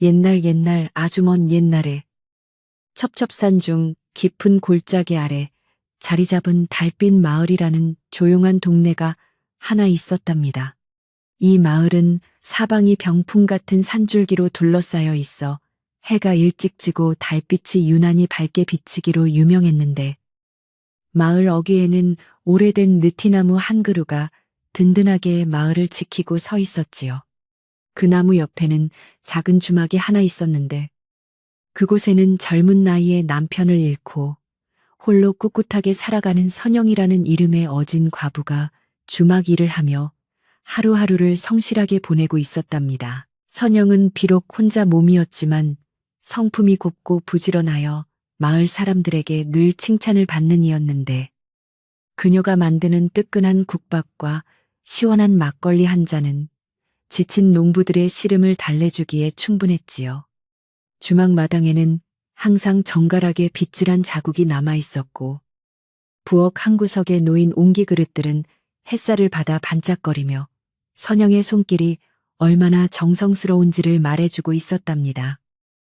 옛날 아주 먼 옛날에 첩첩산 중 깊은 골짜기 아래 자리 잡은 달빛 마을이라는 조용한 동네가 하나 있었답니다. 이 마을은 사방이 병풍 같은 산줄기로 둘러싸여 있어 해가 일찍 지고 달빛이 유난히 밝게 비치기로 유명했는데 마을 어귀에는 오래된 느티나무 한 그루가 든든하게 마을을 지키고 서 있었지요. 그 나무 옆에는 작은 주막이 하나 있었는데 그곳에는 젊은 나이에 남편을 잃고 홀로 꿋꿋하게 살아가는 선영이라는 이름의 어진 과부가 주막 일을 하며 하루하루를 성실하게 보내고 있었답니다. 선영은 비록 혼자 몸이었지만 성품이 곱고 부지런하여 마을 사람들에게 늘 칭찬을 받는 이였는데 그녀가 만드는 뜨끈한 국밥과 시원한 막걸리 한 잔은 지친 농부들의 시름을 달래주기에 충분했지요. 주막 마당에는 항상 정갈하게 빗질한 자국이 남아 있었고 부엌 한 구석에 놓인 옹기 그릇들은 햇살을 받아 반짝거리며 선영의 손길이 얼마나 정성스러운지를 말해주고 있었답니다.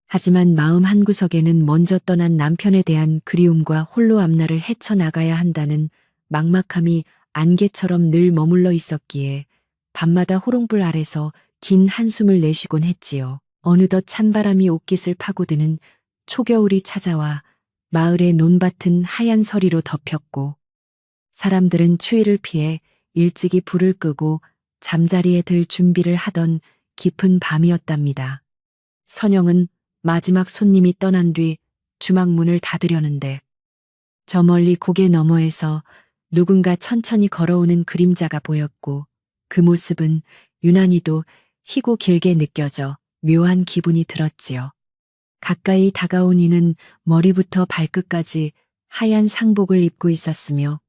하지만 마음 한구석에는 먼저 떠난 남편에 대한 그리움과 홀로 앞날을 헤쳐나가야 한다는 막막함이 안개처럼 늘 머물러 있었기에 밤마다 호롱불 아래서 긴 한숨을 내쉬곤 했지요. 어느덧 찬바람이 옷깃을 파고드는 초겨울이 찾아와 마을의 논밭은 하얀 서리로 덮였고 사람들은 추위를 피해 일찍이 불을 끄고 잠자리에 들 준비를 하던 깊은 밤이었답니다. 선영은 마지막 손님이 떠난 뒤 주막 문을 닫으려는데 저 멀리 고개 너머에서 누군가 천천히 걸어오는 그림자가 보였고 그 모습은 유난히도 희고 길게 느껴져 묘한 기분이 들었지요. 가까이 다가온 이는 머리부터 발끝까지 하얀 상복을 입고 있었으며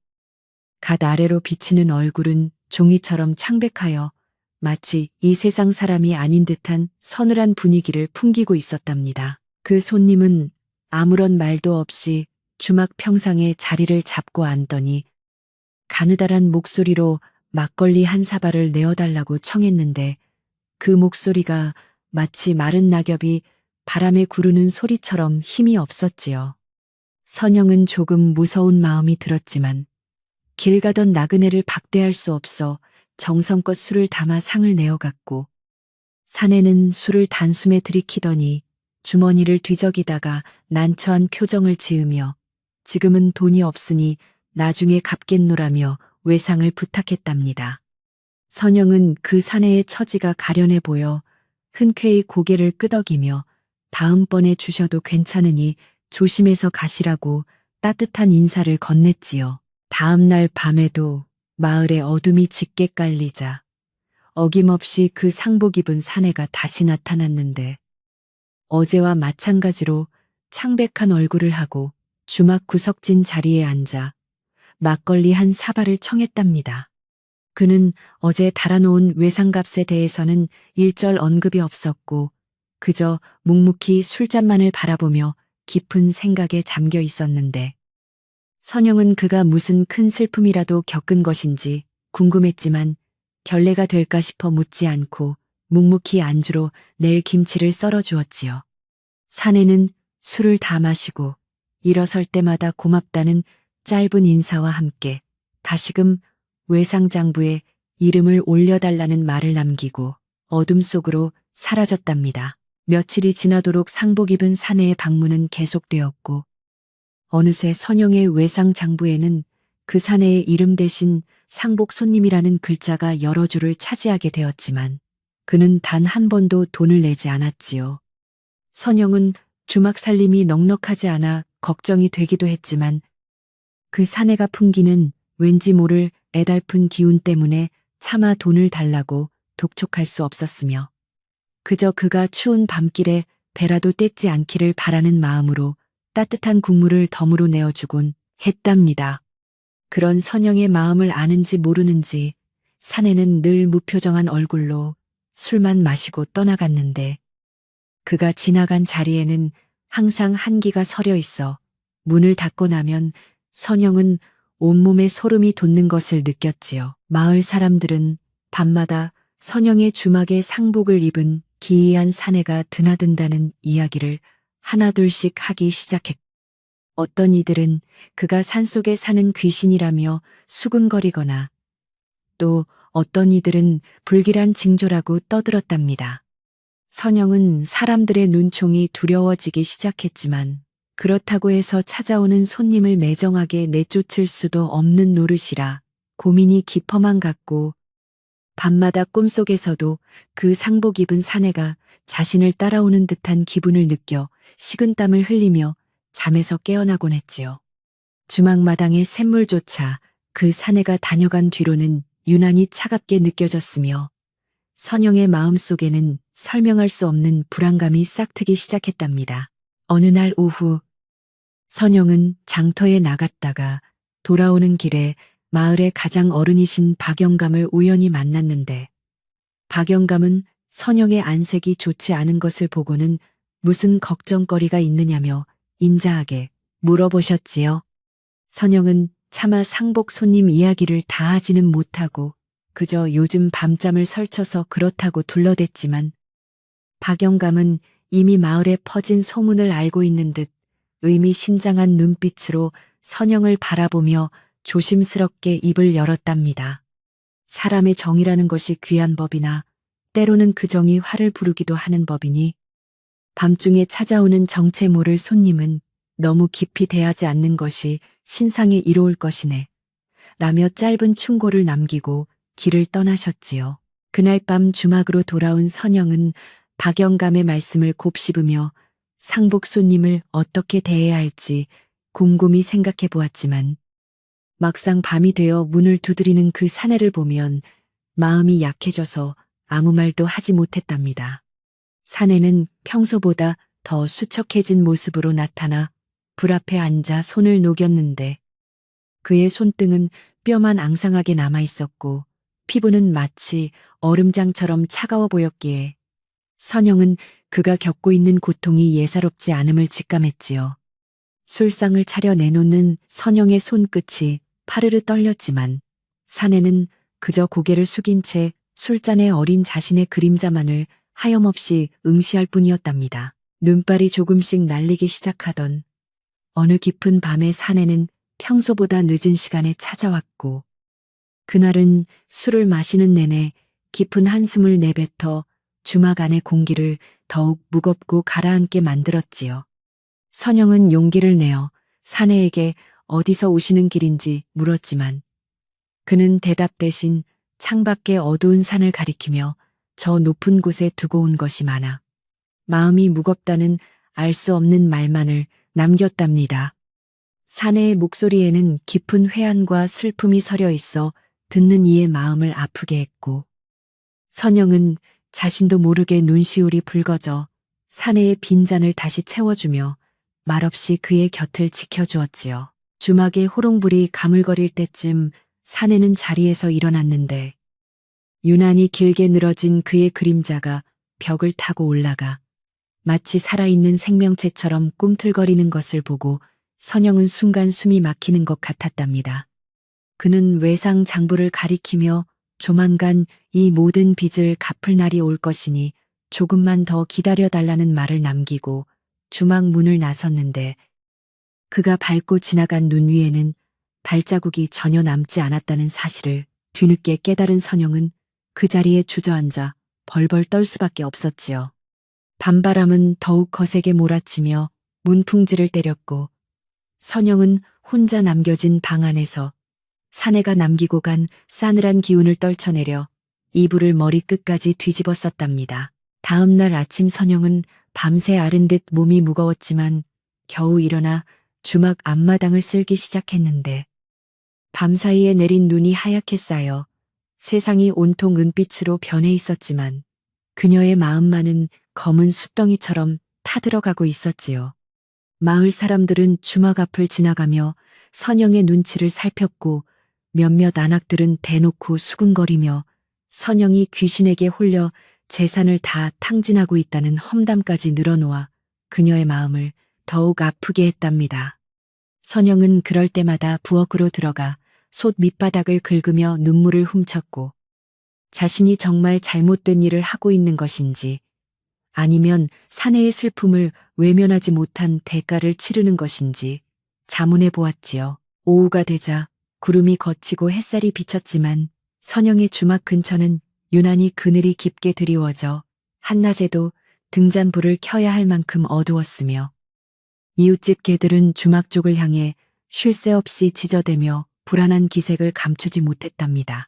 갓 아래로 비치는 얼굴은 종이처럼 창백하여 마치 이 세상 사람이 아닌 듯한 서늘한 분위기를 풍기고 있었답니다. 그 손님은 아무런 말도 없이 주막 평상에 자리를 잡고 앉더니 가느다란 목소리로 막걸리 한 사발을 내어달라고 청했는데 그 목소리가 마치 마른 낙엽이 바람에 구르는 소리처럼 힘이 없었지요. 선영은 조금 무서운 마음이 들었지만 길 가던 나그네를 박대할 수 없어 정성껏 술을 담아 상을 내어갔고 사내는 술을 단숨에 들이키더니 주머니를 뒤적이다가 난처한 표정을 지으며 지금은 돈이 없으니 나중에 갚겠노라며 외상을 부탁했답니다. 선영은 그 사내의 처지가 가련해 보여 흔쾌히 고개를 끄덕이며 다음번에 주셔도 괜찮으니 조심해서 가시라고 따뜻한 인사를 건넸지요. 다음 날 밤에도 마을에 어둠이 짙게 깔리자 어김없이 그 상복 입은 사내가 다시 나타났는데 어제와 마찬가지로 창백한 얼굴을 하고 주막 구석진 자리에 앉아 막걸리 한 사발을 청했답니다. 그는 어제 달아놓은 외상값에 대해서는 일절 언급이 없었고 그저 묵묵히 술잔만을 바라보며 깊은 생각에 잠겨 있었는데 선영은 그가 무슨 큰 슬픔이라도 겪은 것인지 궁금했지만 결례가 될까 싶어 묻지 않고 묵묵히 안주로 내일 김치를 썰어 주었지요. 사내는 술을 다 마시고 일어설 때마다 고맙다는 짧은 인사와 함께 다시금 외상장부에 이름을 올려달라는 말을 남기고 어둠 속으로 사라졌답니다. 며칠이 지나도록 상복 입은 사내의 방문은 계속되었고 어느새 선영의 외상장부에는 그 사내의 이름 대신 상복 손님이라는 글자가 여러 줄을 차지하게 되었지만 그는 단 한 번도 돈을 내지 않았지요. 선영은 주막 살림이 넉넉하지 않아 걱정이 되기도 했지만 그 사내가 풍기는 왠지 모를 애달픈 기운 때문에 차마 돈을 달라고 독촉할 수 없었으며 그저 그가 추운 밤길에 배라도 떼지 않기를 바라는 마음으로 따뜻한 국물을 덤으로 내어주곤 했답니다. 그런 선영의 마음을 아는지 모르는지 사내는 늘 무표정한 얼굴로 술만 마시고 떠나갔는데 그가 지나간 자리에는 항상 한기가 서려 있어 문을 닫고 나면 선영은 온몸에 소름이 돋는 것을 느꼈지요. 마을 사람들은 밤마다 선영의 주막에 상복을 입은 기이한 사내가 드나든다는 이야기를 하나둘씩 하기 시작했고, 어떤 이들은 그가 산속에 사는 귀신이라며 수군거리거나, 또 어떤 이들은 불길한 징조라고 떠들었답니다. 선영은 사람들의 눈총이 두려워지기 시작했지만, 그렇다고 해서 찾아오는 손님을 매정하게 내쫓을 수도 없는 노릇이라 고민이 깊어만 갔고, 밤마다 꿈속에서도 그 상복 입은 사내가 자신을 따라오는 듯한 기분을 느껴 식은땀을 흘리며 잠에서 깨어나곤 했지요. 주막마당의 샘물조차 그 사내가 다녀간 뒤로는 유난히 차갑게 느껴졌으며, 선영의 마음속에는 설명할 수 없는 불안감이 싹트기 시작했답니다. 어느 날 오후, 선영은 장터에 나갔다가 돌아오는 길에 마을의 가장 어른이신 박영감을 우연히 만났는데, 박영감은 선영의 안색이 좋지 않은 것을 보고는 무슨 걱정거리가 있느냐며 인자하게 물어보셨지요. 선영은 차마 상복 손님 이야기를 다 하지는 못하고 그저 요즘 밤잠을 설쳐서 그렇다고 둘러댔지만, 박영감은 이미 마을에 퍼진 소문을 알고 있는 듯 의미심장한 눈빛으로 선영을 바라보며 조심스럽게 입을 열었답니다. 사람의 정이라는 것이 귀한 법이나 때로는 그 정이 화를 부르기도 하는 법이니, 밤중에 찾아오는 정체 모를 손님은 너무 깊이 대하지 않는 것이 신상에 이로울 것이네 라며 짧은 충고를 남기고 길을 떠나셨지요. 그날 밤 주막으로 돌아온 선영은 박영감의 말씀을 곱씹으며 상복 손님을 어떻게 대해야 할지 곰곰이 생각해 보았지만, 막상 밤이 되어 문을 두드리는 그 사내를 보면 마음이 약해져서 아무 말도 하지 못했답니다. 사내는 평소보다 더 수척해진 모습으로 나타나 불 앞에 앉아 손을 녹였는데, 그의 손등은 뼈만 앙상하게 남아 있었고 피부는 마치 얼음장처럼 차가워 보였기에 선영은 그가 겪고 있는 고통이 예사롭지 않음을 직감했지요. 술상을 차려 내놓는 선영의 손끝이 파르르 떨렸지만, 사내는 그저 고개를 숙인 채 술잔에 어린 자신의 그림자만을 하염없이 응시할 뿐이었답니다. 눈발이 조금씩 날리기 시작하던 어느 깊은 밤에 사내는 평소보다 늦은 시간에 찾아왔고, 그날은 술을 마시는 내내 깊은 한숨을 내뱉어 주막 안의 공기를 더욱 무겁고 가라앉게 만들었지요. 선영은 용기를 내어 사내에게 어디서 오시는 길인지 물었지만, 그는 대답 대신 창밖의 어두운 산을 가리키며 저 높은 곳에 두고 온 것이 많아 마음이 무겁다는 알 수 없는 말만을 남겼답니다. 사내의 목소리에는 깊은 회한과 슬픔이 서려 있어 듣는 이의 마음을 아프게 했고, 선영은 자신도 모르게 눈시울이 붉어져 사내의 빈잔을 다시 채워주며 말없이 그의 곁을 지켜주었지요. 주막의 호롱불이 가물거릴 때쯤 사내는 자리에서 일어났는데, 유난히 길게 늘어진 그의 그림자가 벽을 타고 올라가 마치 살아있는 생명체처럼 꿈틀거리는 것을 보고 선영은 순간 숨이 막히는 것 같았답니다. 그는 외상 장부를 가리키며 조만간 이 모든 빚을 갚을 날이 올 것이니 조금만 더 기다려달라는 말을 남기고 주막 문을 나섰는데, 그가 밟고 지나간 눈 위에는 발자국이 전혀 남지 않았다는 사실을 뒤늦게 깨달은 선영은 그 자리에 주저앉아 벌벌 떨 수밖에 없었지요. 밤바람은 더욱 거세게 몰아치며 문풍지를 때렸고, 선영은 혼자 남겨진 방 안에서 사내가 남기고 간 싸늘한 기운을 떨쳐내려 이불을 머리끝까지 뒤집어 썼답니다. 다음 날 아침 선영은 밤새 앓은 듯 몸이 무거웠지만 겨우 일어나 주막 앞마당을 쓸기 시작했는데, 밤사이에 내린 눈이 하얗게 쌓여 세상이 온통 은빛으로 변해 있었지만 그녀의 마음만은 검은 숫덩이처럼 타들어가고 있었지요. 마을 사람들은 주막 앞을 지나가며 선영의 눈치를 살폈고, 몇몇 안악들은 대놓고 수군거리며 선영이 귀신에게 홀려 재산을 다 탕진하고 있다는 험담까지 늘어놓아 그녀의 마음을 더욱 아프게 했답니다. 선영은 그럴 때마다 부엌으로 들어가 솥 밑바닥을 긁으며 눈물을 훔쳤고, 자신이 정말 잘못된 일을 하고 있는 것인지 아니면 사내의 슬픔을 외면하지 못한 대가를 치르는 것인지 자문해 보았지요. 오후가 되자 구름이 걷히고 햇살이 비쳤지만 선영의 주막 근처는 유난히 그늘이 깊게 드리워져 한낮에도 등잔불을 켜야 할 만큼 어두웠으며 이웃집 개들은 주막 쪽을 향해 쉴 새 없이 짖어대며 불안한 기색을 감추지 못했답니다.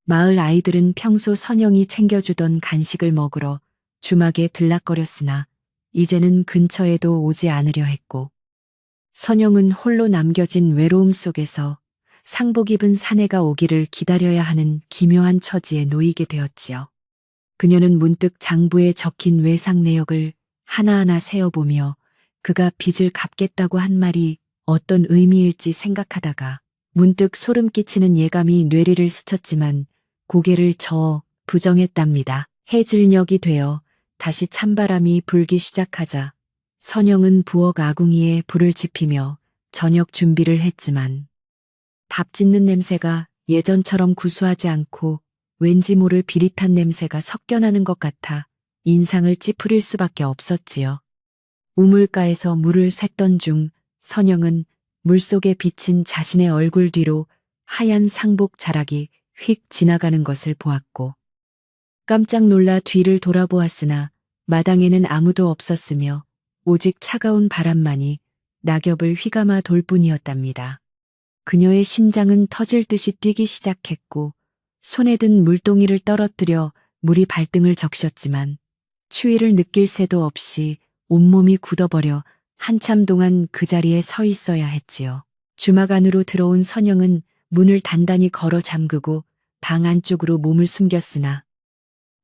마을 아이들은 평소 선영이 챙겨주던 간식을 먹으러 주막에 들락거렸으나 이제는 근처에도 오지 않으려 했고 선영은 홀로 남겨진 외로움 속에서 상복 입은 사내가 오기를 기다려야 하는 기묘한 처지에 놓이게 되었지요. 그녀는 문득 장부에 적힌 외상 내역을 하나하나 세어보며 그가 빚을 갚겠다고 한 말이 어떤 의미일지 생각하다가 문득 소름 끼치는 예감이 뇌리를 스쳤지만 고개를 저어 부정했답니다. 해질녘이 되어 다시 찬바람이 불기 시작하자 선영은 부엌 아궁이에 불을 지피며 저녁 준비를 했지만 밥 짓는 냄새가 예전처럼 구수하지 않고 왠지 모를 비릿한 냄새가 섞여나는 것 같아 인상을 찌푸릴 수밖에 없었지요. 우물가에서 물을 샜던 중 선영은 물속에 비친 자신의 얼굴 뒤로 하얀 상복 자락이 휙 지나가는 것을 보았고 깜짝 놀라 뒤를 돌아보았으나 마당에는 아무도 없었으며 오직 차가운 바람만이 낙엽을 휘감아 돌 뿐이었답니다. 그녀의 심장은 터질 듯이 뛰기 시작했고 손에 든 물동이를 떨어뜨려 물이 발등을 적셨지만 추위를 느낄 새도 없이 온몸이 굳어버려 한참 동안 그 자리에 서 있어야 했지요. 주막 안으로 들어온 선영은 문을 단단히 걸어 잠그고 방 안쪽으로 몸을 숨겼으나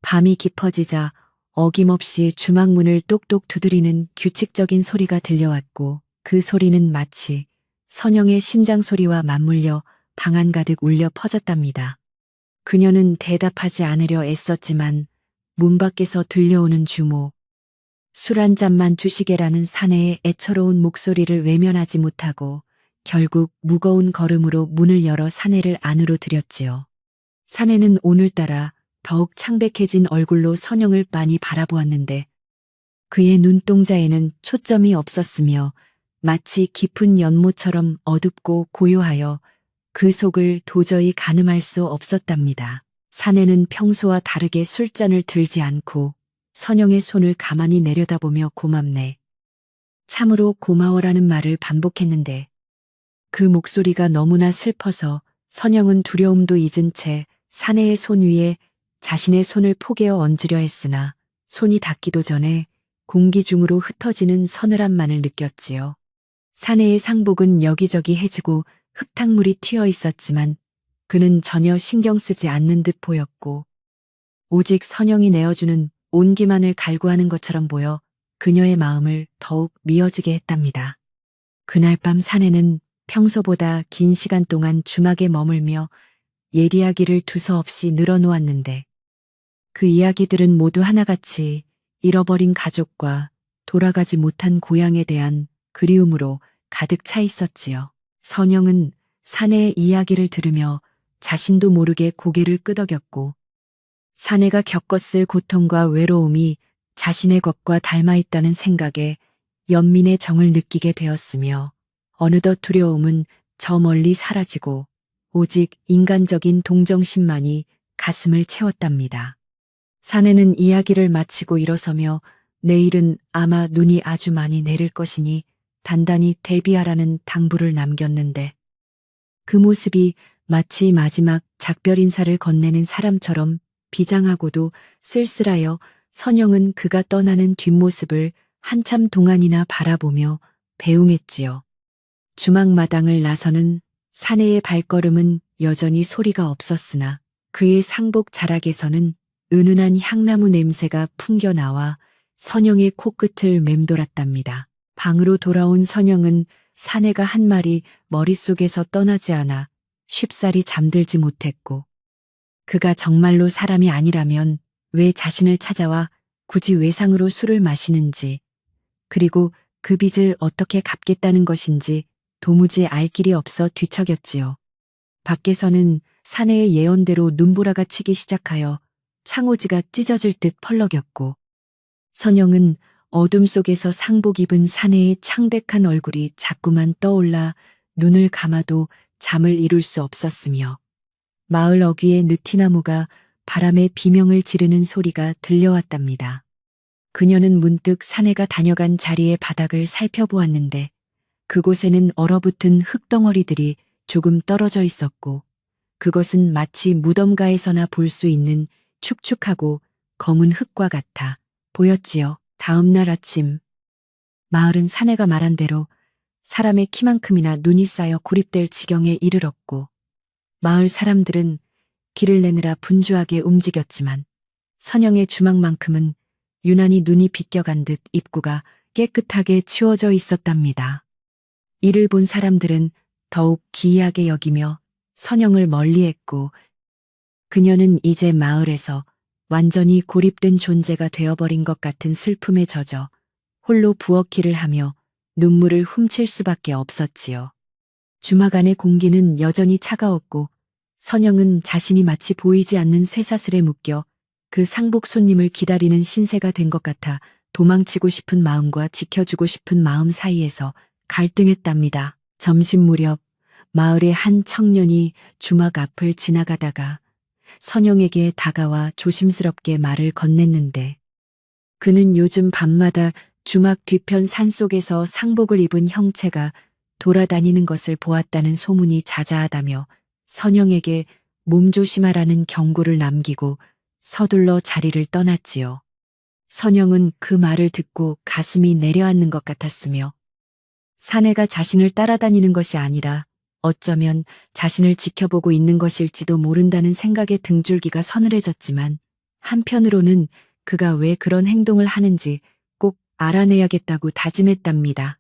밤이 깊어지자 어김없이 주막 문을 똑똑 두드리는 규칙적인 소리가 들려왔고 그 소리는 마치 선영의 심장 소리와 맞물려 방 안 가득 울려 퍼졌답니다. 그녀는 대답하지 않으려 애썼지만 문 밖에서 들려오는 주모, 술 한 잔만 주시게라는 사내의 애처로운 목소리를 외면하지 못하고 결국 무거운 걸음으로 문을 열어 사내를 안으로 들였지요. 사내는 오늘따라 더욱 창백해진 얼굴로 선영을 빤히 바라보았는데 그의 눈동자에는 초점이 없었으며 마치 깊은 연못처럼 어둡고 고요하여 그 속을 도저히 가늠할 수 없었답니다. 사내는 평소와 다르게 술잔을 들지 않고 선영의 손을 가만히 내려다보며 고맙네. 참으로 고마워라는 말을 반복했는데 그 목소리가 너무나 슬퍼서 선영은 두려움도 잊은 채 사내의 손 위에 자신의 손을 포개어 얹으려 했으나 손이 닿기도 전에 공기 중으로 흩어지는 서늘함만을 느꼈지요. 사내의 상복은 여기저기 해지고 흙탕물이 튀어 있었지만 그는 전혀 신경 쓰지 않는 듯 보였고 오직 선영이 내어주는 온기만을 갈구하는 것처럼 보여 그녀의 마음을 더욱 미어지게 했답니다. 그날 밤 사내는 평소보다 긴 시간 동안 주막에 머물며 옛 이야기를 두서없이 늘어놓았는데 그 이야기들은 모두 하나같이 잃어버린 가족과 돌아가지 못한 고향에 대한 그리움으로 가득 차 있었지요. 선영은 사내의 이야기를 들으며 자신도 모르게 고개를 끄덕였고 사내가 겪었을 고통과 외로움이 자신의 것과 닮아 있다는 생각에 연민의 정을 느끼게 되었으며 어느덧 두려움은 저 멀리 사라지고 오직 인간적인 동정심만이 가슴을 채웠답니다. 사내는 이야기를 마치고 일어서며 내일은 아마 눈이 아주 많이 내릴 것이니 단단히 대비하라는 당부를 남겼는데 그 모습이 마치 마지막 작별 인사를 건네는 사람처럼 비장하고도 쓸쓸하여 선영은 그가 떠나는 뒷모습을 한참 동안이나 바라보며 배웅했지요. 주막마당을 나서는 사내의 발걸음은 여전히 소리가 없었으나 그의 상복 자락에서는 은은한 향나무 냄새가 풍겨나와 선영의 코끝을 맴돌았답니다. 방으로 돌아온 선영은 사내가 한 말이 머릿속에서 떠나지 않아 쉽사리 잠들지 못했고 그가 정말로 사람이 아니라면 왜 자신을 찾아와 굳이 외상으로 술을 마시는지 그리고 그 빚을 어떻게 갚겠다는 것인지 도무지 알 길이 없어 뒤척였지요. 밖에서는 사내의 예언대로 눈보라가 치기 시작하여 창호지가 찢어질 듯 펄럭였고 선영은 어둠 속에서 상복 입은 사내의 창백한 얼굴이 자꾸만 떠올라 눈을 감아도 잠을 이룰 수 없었으며 마을 어귀의 느티나무가 바람에 비명을 지르는 소리가 들려왔답니다. 그녀는 문득 사내가 다녀간 자리의 바닥을 살펴보았는데 그곳에는 얼어붙은 흙덩어리들이 조금 떨어져 있었고 그것은 마치 무덤가에서나 볼 수 있는 축축하고 검은 흙과 같아 보였지요. 다음 날 아침 마을은 사내가 말한 대로 사람의 키만큼이나 눈이 쌓여 고립될 지경에 이르렀고 마을 사람들은 길을 내느라 분주하게 움직였지만 선영의 주막만큼은 유난히 눈이 비껴간 듯 입구가 깨끗하게 치워져 있었답니다. 이를 본 사람들은 더욱 기이하게 여기며 선영을 멀리했고 그녀는 이제 마을에서 완전히 고립된 존재가 되어버린 것 같은 슬픔에 젖어 홀로 부엌일을 하며 눈물을 훔칠 수밖에 없었지요. 주막 안의 공기는 여전히 차가웠고 선영은 자신이 마치 보이지 않는 쇠사슬에 묶여 그 상복 손님을 기다리는 신세가 된 것 같아 도망치고 싶은 마음과 지켜주고 싶은 마음 사이에서 갈등했답니다. 점심 무렵 마을의 한 청년이 주막 앞을 지나가다가 선영에게 다가와 조심스럽게 말을 건넸는데 그는 요즘 밤마다 주막 뒤편 산속에서 상복을 입은 형체가 돌아다니는 것을 보았다는 소문이 자자하다며 선영에게 몸조심하라는 경고를 남기고 서둘러 자리를 떠났지요. 선영은 그 말을 듣고 가슴이 내려앉는 것 같았으며 사내가 자신을 따라다니는 것이 아니라 어쩌면 자신을 지켜보고 있는 것일지도 모른다는 생각에 등줄기가 서늘해졌지만 한편으로는 그가 왜 그런 행동을 하는지 꼭 알아내야겠다고 다짐했답니다.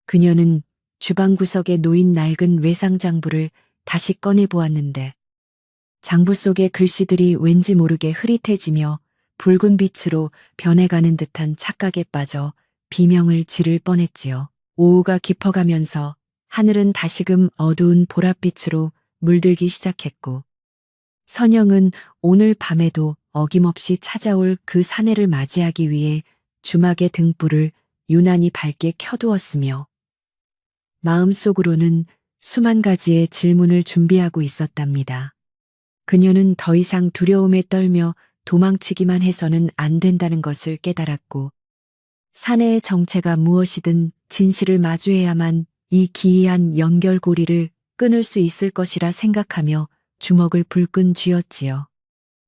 그녀는 주방 구석에 놓인 낡은 외상장부를 다시 꺼내보았는데 장부 속의 글씨들이 왠지 모르게 흐릿해지며 붉은 빛으로 변해가는 듯한 착각에 빠져 비명을 지를 뻔했지요. 오후가 깊어가면서 하늘은 다시금 어두운 보랏빛으로 물들기 시작했고 선영은 오늘 밤에도 어김없이 찾아올 그 사내를 맞이하기 위해 주막의 등불을 유난히 밝게 켜두었으며 마음속으로는 수만 가지의 질문을 준비하고 있었답니다. 그녀는 더 이상 두려움에 떨며 도망치기만 해서는 안 된다는 것을 깨달았고 사내의 정체가 무엇이든 진실을 마주해야만 이 기이한 연결고리를 끊을 수 있을 것이라 생각하며 주먹을 불끈 쥐었지요.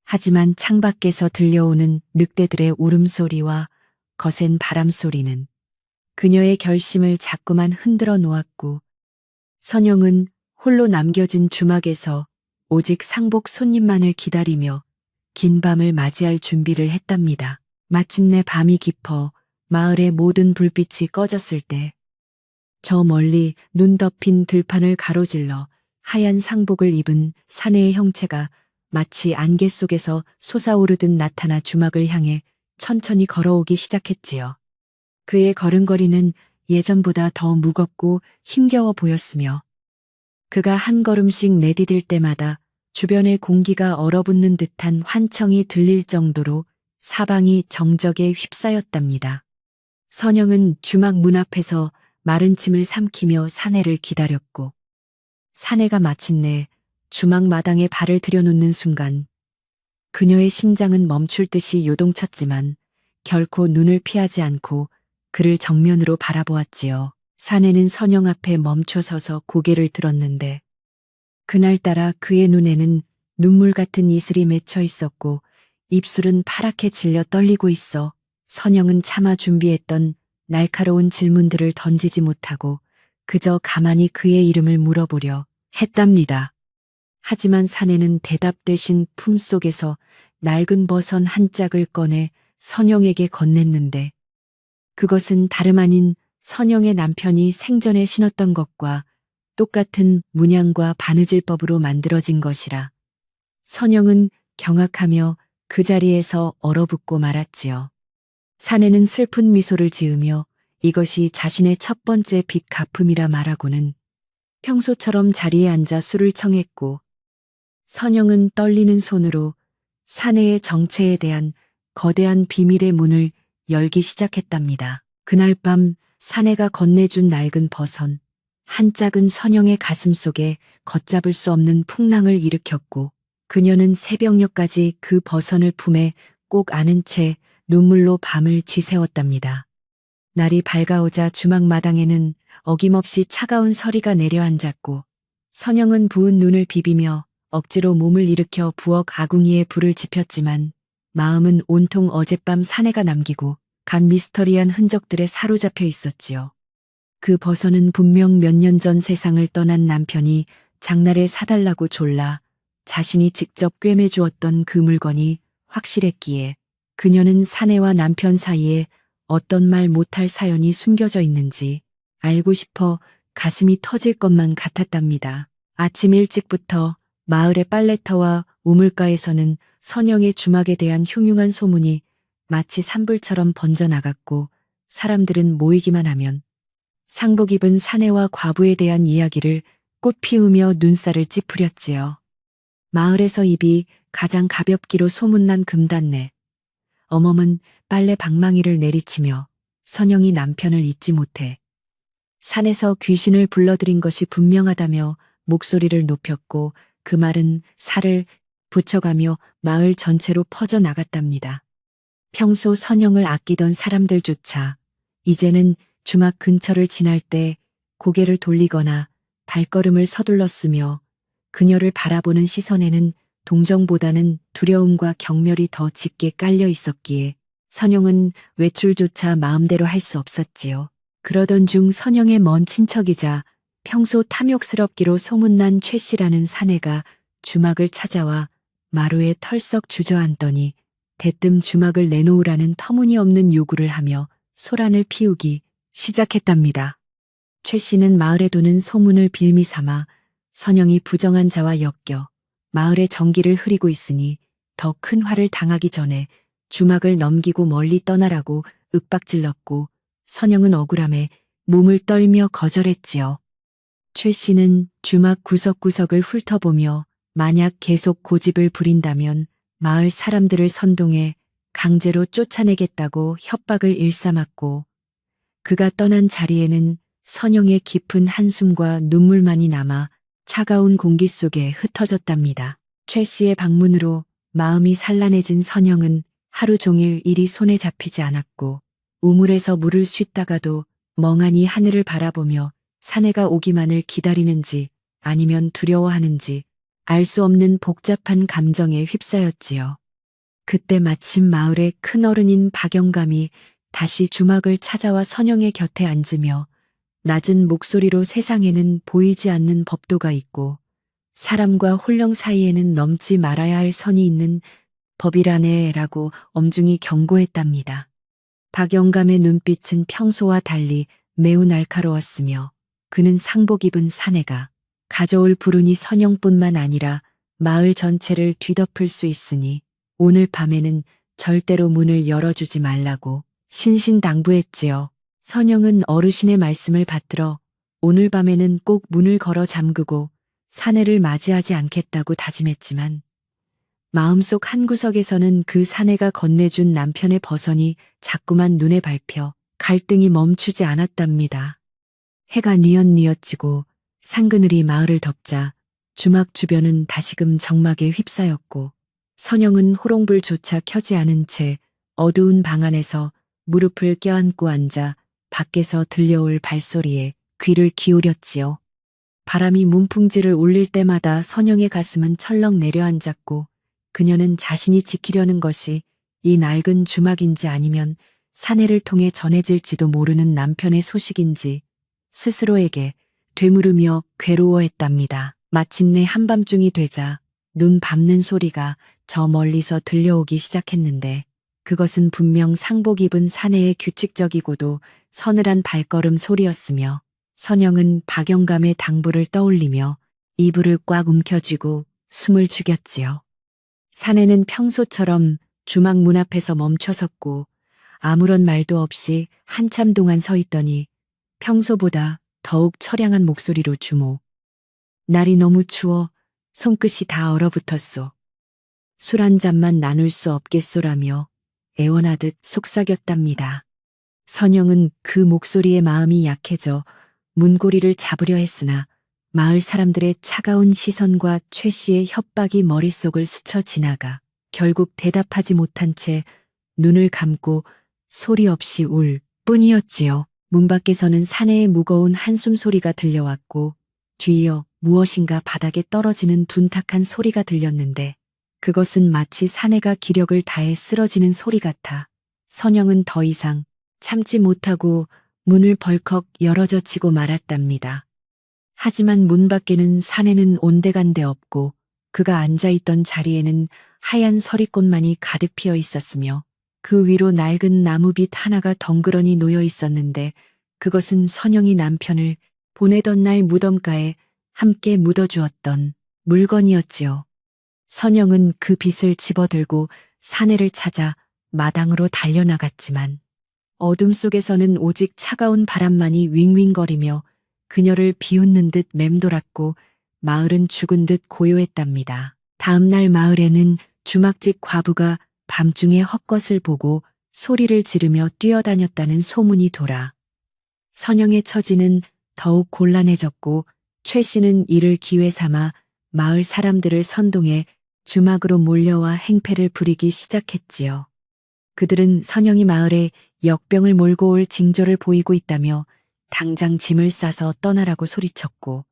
하지만 창밖에서 들려오는 늑대들의 울음소리와 거센 바람소리는 그녀의 결심을 자꾸만 흔들어 놓았고 선영은 홀로 남겨진 주막에서 오직 상복 손님만을 기다리며 긴 밤을 맞이할 준비를 했답니다. 마침내 밤이 깊어 마을의 모든 불빛이 꺼졌을 때 저 멀리 눈 덮인 들판을 가로질러 하얀 상복을 입은 사내의 형체가 마치 안개 속에서 솟아오르듯 나타나 주막을 향해 천천히 걸어오기 시작했지요. 그의 걸음걸이는 예전보다 더 무겁고 힘겨워 보였으며 그가 한 걸음씩 내디딜 때마다 주변의 공기가 얼어붙는 듯한 환청이 들릴 정도로 사방이 정적에 휩싸였답니다. 선영은 주막 문 앞에서 마른 침을 삼키며 사내를 기다렸고 사내가 마침내 주막 마당에 발을 들여놓는 순간 그녀의 심장은 멈출 듯이 요동쳤지만 결코 눈을 피하지 않고 그를 정면으로 바라보았지요. 사내는 선영 앞에 멈춰서서 고개를 들었는데 그날따라 그의 눈에는 눈물 같은 이슬이 맺혀 있었고 입술은 파랗게 질려 떨리고 있어 선영은 차마 준비했던 날카로운 질문들을 던지지 못하고 그저 가만히 그의 이름을 물어보려 했답니다. 하지만 사내는 대답 대신 품속에서 낡은 버선 한 짝을 꺼내 선영에게 건넸는데 그것은 다름 아닌 선영의 남편이 생전에 신었던 것과 똑같은 문양과 바느질법으로 만들어진 것이라 선영은 경악하며 그 자리에서 얼어붙고 말았지요. 사내는 슬픈 미소를 지으며 이것이 자신의 첫 번째 빚 갚음이라 말하고는 평소처럼 자리에 앉아 술을 청했고 선영은 떨리는 손으로 사내의 정체에 대한 거대한 비밀의 문을 열기 시작했답니다. 그날 밤 사내가 건네준 낡은 버선, 한 짝은 선영의 가슴속에 걷잡을 수 없는 풍랑을 일으켰고 그녀는 새벽녘까지 그 버선을 품에 꼭 안은 채 눈물로 밤을 지새웠답니다. 날이 밝아오자 주막 마당에는 어김없이 차가운 서리가 내려앉았고 선영은 부은 눈을 비비며 억지로 몸을 일으켜 부엌 아궁이에 불을 지폈지만 마음은 온통 어젯밤 사내가 남기고 간 미스터리한 흔적들에 사로잡혀 있었지요. 그 버선은 분명 몇 년 전 세상을 떠난 남편이 장날에 사달라고 졸라 자신이 직접 꿰매 주었던 그 물건이 확실했기에 그녀는 사내와 남편 사이에 어떤 말 못할 사연이 숨겨져 있는지 알고 싶어 가슴이 터질 것만 같았답니다. 아침 일찍부터 마을의 빨래터와 우물가에서는 선영의 주막에 대한 흉흉한 소문이 마치 산불처럼 번져나갔고 사람들은 모이기만 하면 상복 입은 사내와 과부에 대한 이야기를 꽃 피우며 눈살을 찌푸렸지요. 마을에서 입이 가장 가볍기로 소문난 금단내. 어멈은 빨래 방망이를 내리치며 선영이 남편을 잊지 못해 산에서 귀신을 불러들인 것이 분명하다며 목소리를 높였고 그 말은 살을 붙여가며 마을 전체로 퍼져나갔답니다. 평소 선영을 아끼던 사람들조차 이제는 주막 근처를 지날 때 고개를 돌리거나 발걸음을 서둘렀으며 그녀를 바라보는 시선에는 동정보다는 두려움과 경멸이 더 짙게 깔려 있었기에 선영은 외출조차 마음대로 할 수 없었지요. 그러던 중 선영의 먼 친척이자 평소 탐욕스럽기로 소문난 최 씨라는 사내가 주막을 찾아와 마루에 털썩 주저앉더니 대뜸 주막을 내놓으라는 터무니없는 요구를 하며 소란을 피우기 시작했답니다. 최 씨는 마을에 도는 소문을 빌미삼아 선영이 부정한 자와 엮여 마을의 정기를 흐리고 있으니 더 큰 화를 당하기 전에 주막을 넘기고 멀리 떠나라고 윽박질렀고 선영은 억울함에 몸을 떨며 거절했지요. 최 씨는 주막 구석구석을 훑어보며 만약 계속 고집을 부린다면 마을 사람들을 선동해 강제로 쫓아내겠다고 협박을 일삼았고 그가 떠난 자리에는 선영의 깊은 한숨과 눈물만이 남아 차가운 공기 속에 흩어졌답니다. 최 씨의 방문으로 마음이 산란해진 선영은 하루 종일 일이 손에 잡히지 않았고 우물에서 물을 씻다가도 멍하니 하늘을 바라보며 사내가 오기만을 기다리는지 아니면 두려워하는지 알 수 없는 복잡한 감정에 휩싸였지요. 그때 마침 마을의 큰 어른인 박영감이 다시 주막을 찾아와 선영의 곁에 앉으며 낮은 목소리로 세상에는 보이지 않는 법도가 있고 사람과 홀령 사이에는 넘지 말아야 할 선이 있는 법이라네라고 엄중히 경고했답니다. 박영감의 눈빛은 평소와 달리 매우 날카로웠으며 그는 상복 입은 사내가 가져올 불운이 선영뿐만 아니라 마을 전체를 뒤덮을 수 있으니 오늘 밤에는 절대로 문을 열어주지 말라고 신신당부했지요. 선영은 어르신의 말씀을 받들어 오늘 밤에는 꼭 문을 걸어 잠그고 사내를 맞이하지 않겠다고 다짐했지만 마음속 한구석에서는 그 사내가 건네준 남편의 버선이 자꾸만 눈에 밟혀 갈등이 멈추지 않았답니다. 해가 뉘엿뉘엿지고 상그늘이 마을을 덮자 주막 주변은 다시금 정막에 휩싸였고 선영은 호롱불조차 켜지 않은 채 어두운 방 안에서 무릎을 껴안고 앉아 밖에서 들려올 발소리에 귀를 기울였지요. 바람이 문풍지를 울릴 때마다 선영의 가슴은 철렁 내려앉았고 그녀는 자신이 지키려는 것이 이 낡은 주막인지 아니면 사내를 통해 전해질지도 모르는 남편의 소식인지 스스로에게 되물으며 괴로워했답니다. 마침내 한밤중이 되자 눈 밟는 소리가 저 멀리서 들려오기 시작했는데 그것은 분명 상복 입은 사내의 규칙적이고도 서늘한 발걸음 소리였으며 선영은 박영감의 당부를 떠올리며 이불을 꽉 움켜쥐고 숨을 죽였지요. 사내는 평소처럼 주막 문 앞에서 멈춰섰고 아무런 말도 없이 한참 동안 서 있더니 평소보다 더욱 처량한 목소리로 주모. 날이 너무 추워 손끝이 다 얼어붙었소. 술 한 잔만 나눌 수 없겠소라며 애원하듯 속삭였답니다. 선영은 그 목소리에 마음이 약해져 문고리를 잡으려 했으나 마을 사람들의 차가운 시선과 최 씨의 협박이 머릿속을 스쳐 지나가 결국 대답하지 못한 채 눈을 감고 소리 없이 울 뿐이었지요. 문 밖에서는 사내의 무거운 한숨 소리가 들려왔고 뒤이어 무엇인가 바닥에 떨어지는 둔탁한 소리가 들렸는데 그것은 마치 사내가 기력을 다해 쓰러지는 소리 같아 선영은 더 이상 참지 못하고 문을 벌컥 열어젖히고 말았답니다. 하지만 문 밖에는 사내는 온데간데 없고 그가 앉아있던 자리에는 하얀 서리꽃만이 가득 피어 있었으며 그 위로 낡은 나무빗 하나가 덩그러니 놓여 있었는데 그것은 선영이 남편을 보내던 날 무덤가에 함께 묻어주었던 물건이었지요. 선영은 그 빗을 집어들고 사내를 찾아 마당으로 달려나갔지만 어둠 속에서는 오직 차가운 바람만이 윙윙거리며 그녀를 비웃는 듯 맴돌았고 마을은 죽은 듯 고요했답니다. 다음 날 마을에는 주막집 과부가 밤중에 헛것을 보고 소리를 지르며 뛰어다녔다는 소문이 돌아 선영의 처지는 더욱 곤란해졌고 최 씨는 이를 기회 삼아 마을 사람들을 선동해 주막으로 몰려와 행패를 부리기 시작했지요. 그들은 선영이 마을에 역병을 몰고 올 징조를 보이고 있다며 당장 짐을 싸서 떠나라고 소리쳤고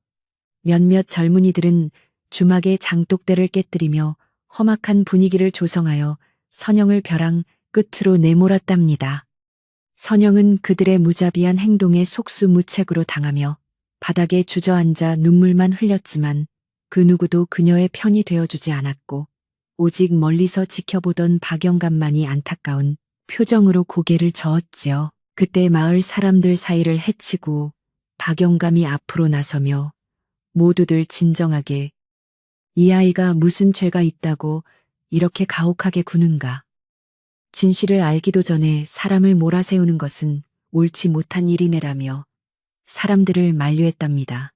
몇몇 젊은이들은 주막의 장독대를 깨뜨리며 험악한 분위기를 조성하여 선영을 벼랑 끝으로 내몰았답니다. 선영은 그들의 무자비한 행동에 속수무책으로 당하며 바닥에 주저앉아 눈물만 흘렸지만 그 누구도 그녀의 편이 되어주지 않았고 오직 멀리서 지켜보던 박영감만이 안타까운 표정으로 고개를 저었지요. 그때 마을 사람들 사이를 헤치고 박영감이 앞으로 나서며 모두들 진정하게 이 아이가 무슨 죄가 있다고 이렇게 가혹하게 구는가. 진실을 알기도 전에 사람을 몰아세우는 것은 옳지 못한 일이네라며 사람들을 만류했답니다.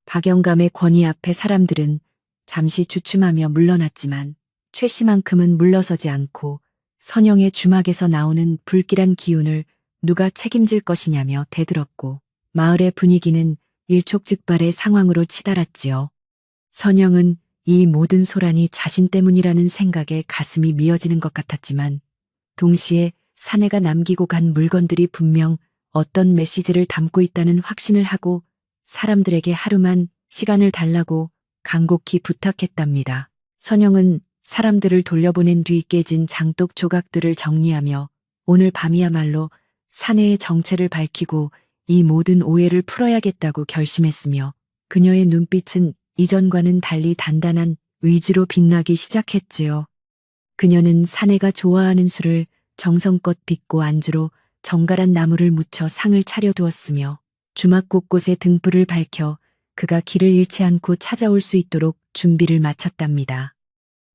박영감의 권위 앞에 사람들은 잠시 주춤하며 물러났지만 최 씨만큼은 물러서지 않고 선영의 주막에서 나오는 불길한 기운을 누가 책임질 것이냐며 대들었고 마을의 분위기는 일촉즉발의 상황으로 치달았지요. 선영은 이 모든 소란이 자신 때문이라는 생각에 가슴이 미어지는 것 같았지만 동시에 사내가 남기고 간 물건들이 분명 어떤 메시지를 담고 있다는 확신을 하고 사람들에게 하루만 시간을 달라고 간곡히 부탁했답니다. 선영은 사람들을 돌려보낸 뒤 깨진 장독 조각들을 정리하며 오늘 밤이야말로 사내의 정체를 밝히고 이 모든 오해를 풀어야겠다고 결심했으며 그녀의 눈빛은 이전과는 달리 단단한 의지로 빛나기 시작했지요. 그녀는 사내가 좋아하는 술을 정성껏 빚고 안주로 정갈한 나무를 묻혀 상을 차려두었으며 주막 곳곳에 등불을 밝혀 그가 길을 잃지 않고 찾아올 수 있도록 준비를 마쳤답니다.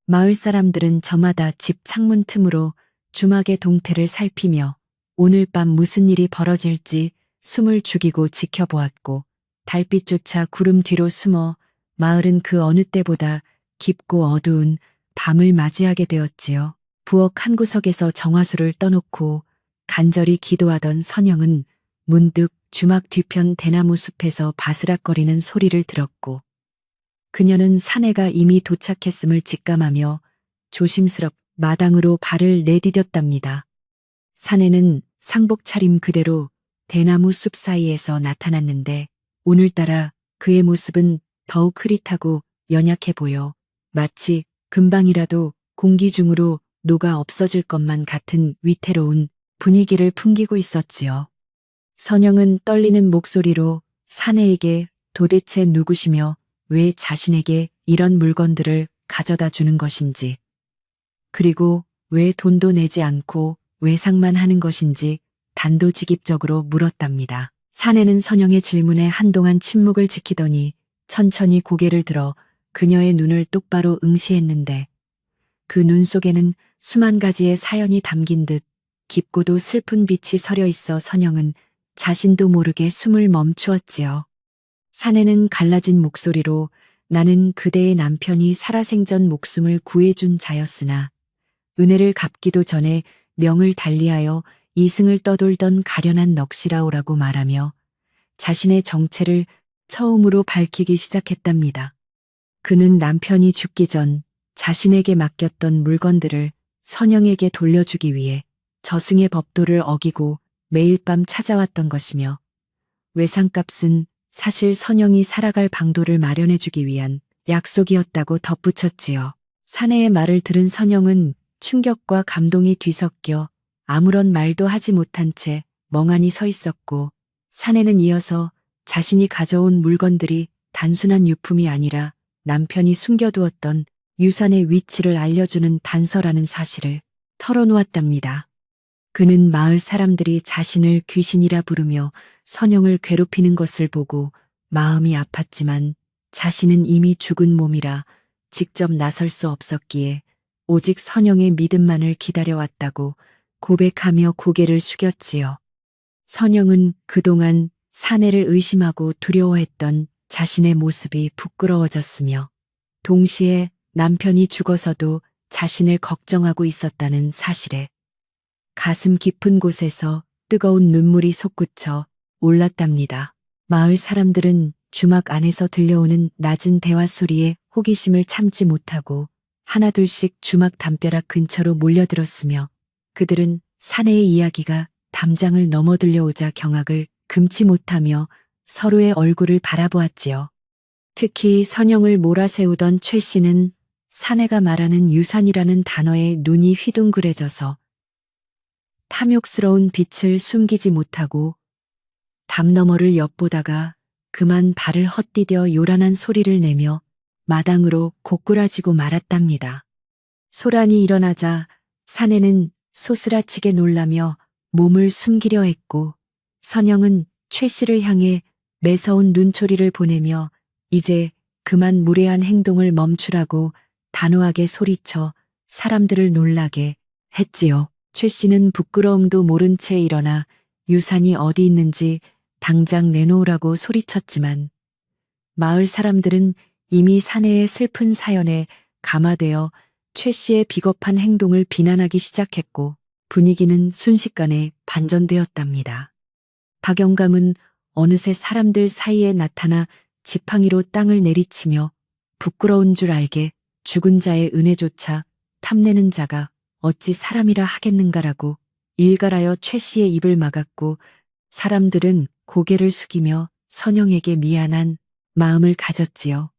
마을 사람들은 저마다 집 창문 틈으로 주막의 동태를 살피며 오늘 밤 무슨 일이 벌어질지 숨을 죽이고 지켜보았고 달빛조차 구름 뒤로 숨어 마을은 그 어느 때보다 깊고 어두운 밤을 맞이하게 되었지요. 부엌 한 구석에서 정화수를 떠놓고 간절히 기도하던 선영은 문득 주막 뒤편 대나무 숲에서 바스락거리는 소리를 들었고 그녀는 사내가 이미 도착했음을 직감하며 조심스럽 마당으로 발을 내디뎠답니다. 사내는 상복 차림 그대로 대나무 숲 사이에서 나타났는데 오늘따라 그의 모습은 더욱 흐릿하고 연약해 보여 마치 금방이라도 공기 중으로 녹아 없어질 것만 같은 위태로운 분위기를 풍기고 있었지요. 선영은 떨리는 목소리로 사내에게 도대체 누구시며 왜 자신에게 이런 물건들을 가져다 주는 것인지, 그리고 왜 돈도 내지 않고 외상만 하는 것인지 단도직입적으로 물었답니다. 사내는 선영의 질문에 한동안 침묵을 지키더니 천천히 고개를 들어 그녀의 눈을 똑바로 응시했는데 그 눈 속에는 수만 가지의 사연이 담긴 듯 깊고도 슬픈 빛이 서려 있어 선영은 자신도 모르게 숨을 멈추었지요. 사내는 갈라진 목소리로 나는 그대의 남편이 살아생전 목숨을 구해준 자였으나 은혜를 갚기도 전에 명을 달리하여 이승을 떠돌던 가련한 넋이라오라고 말하며 자신의 정체를 처음으로 밝히기 시작했답니다. 그는 남편이 죽기 전 자신에게 맡겼던 물건들을 선영에게 돌려주기 위해 저승의 법도를 어기고 매일 밤 찾아왔던 것이며 외상값은 사실 선영이 살아갈 방도를 마련해주기 위한 약속이었다고 덧붙였지요. 사내의 말을 들은 선영은 충격과 감동이 뒤섞여 아무런 말도 하지 못한 채 멍하니 서 있었고, 사내는 이어서 자신이 가져온 물건들이 단순한 유품이 아니라 남편이 숨겨두었던 유산의 위치를 알려주는 단서라는 사실을 털어놓았답니다. 그는 마을 사람들이 자신을 귀신이라 부르며 선영을 괴롭히는 것을 보고 마음이 아팠지만 자신은 이미 죽은 몸이라 직접 나설 수 없었기에 오직 선영의 믿음만을 기다려왔다고 고백하며 고개를 숙였지요. 선영은 그동안 사내를 의심하고 두려워했던 자신의 모습이 부끄러워졌으며 동시에 남편이 죽어서도 자신을 걱정하고 있었다는 사실에 가슴 깊은 곳에서 뜨거운 눈물이 솟구쳐 올랐답니다. 마을 사람들은 주막 안에서 들려오는 낮은 대화 소리에 호기심을 참지 못하고 하나둘씩 주막 담벼락 근처로 몰려들었으며 그들은 사내의 이야기가 담장을 넘어 들려오자 경악을 금치 못하며 서로의 얼굴을 바라보았지요. 특히 선영을 몰아세우던 최 씨는 사내가 말하는 유산이라는 단어에 눈이 휘둥그레져서 탐욕스러운 빛을 숨기지 못하고 담 너머를 엿보다가 그만 발을 헛디뎌 요란한 소리를 내며 마당으로 고꾸라지고 말았답니다. 소란이 일어나자 사내는 소스라치게 놀라며 몸을 숨기려 했고 선영은 최 씨를 향해 매서운 눈초리를 보내며 이제 그만 무례한 행동을 멈추라고 단호하게 소리쳐 사람들을 놀라게 했지요. 최 씨는 부끄러움도 모른 채 일어나 유산이 어디 있는지 당장 내놓으라고 소리쳤지만 마을 사람들은 이미 사내의 슬픈 사연에 감화되어 최 씨의 비겁한 행동을 비난하기 시작했고 분위기는 순식간에 반전되었답니다. 박영감은 어느새 사람들 사이에 나타나 지팡이로 땅을 내리치며 부끄러운 줄 알게 죽은 자의 은혜조차 탐내는 자가 어찌 사람이라 하겠는가라고 일갈하여 최 씨의 입을 막았고 사람들은 고개를 숙이며 선영에게 미안한 마음을 가졌지요.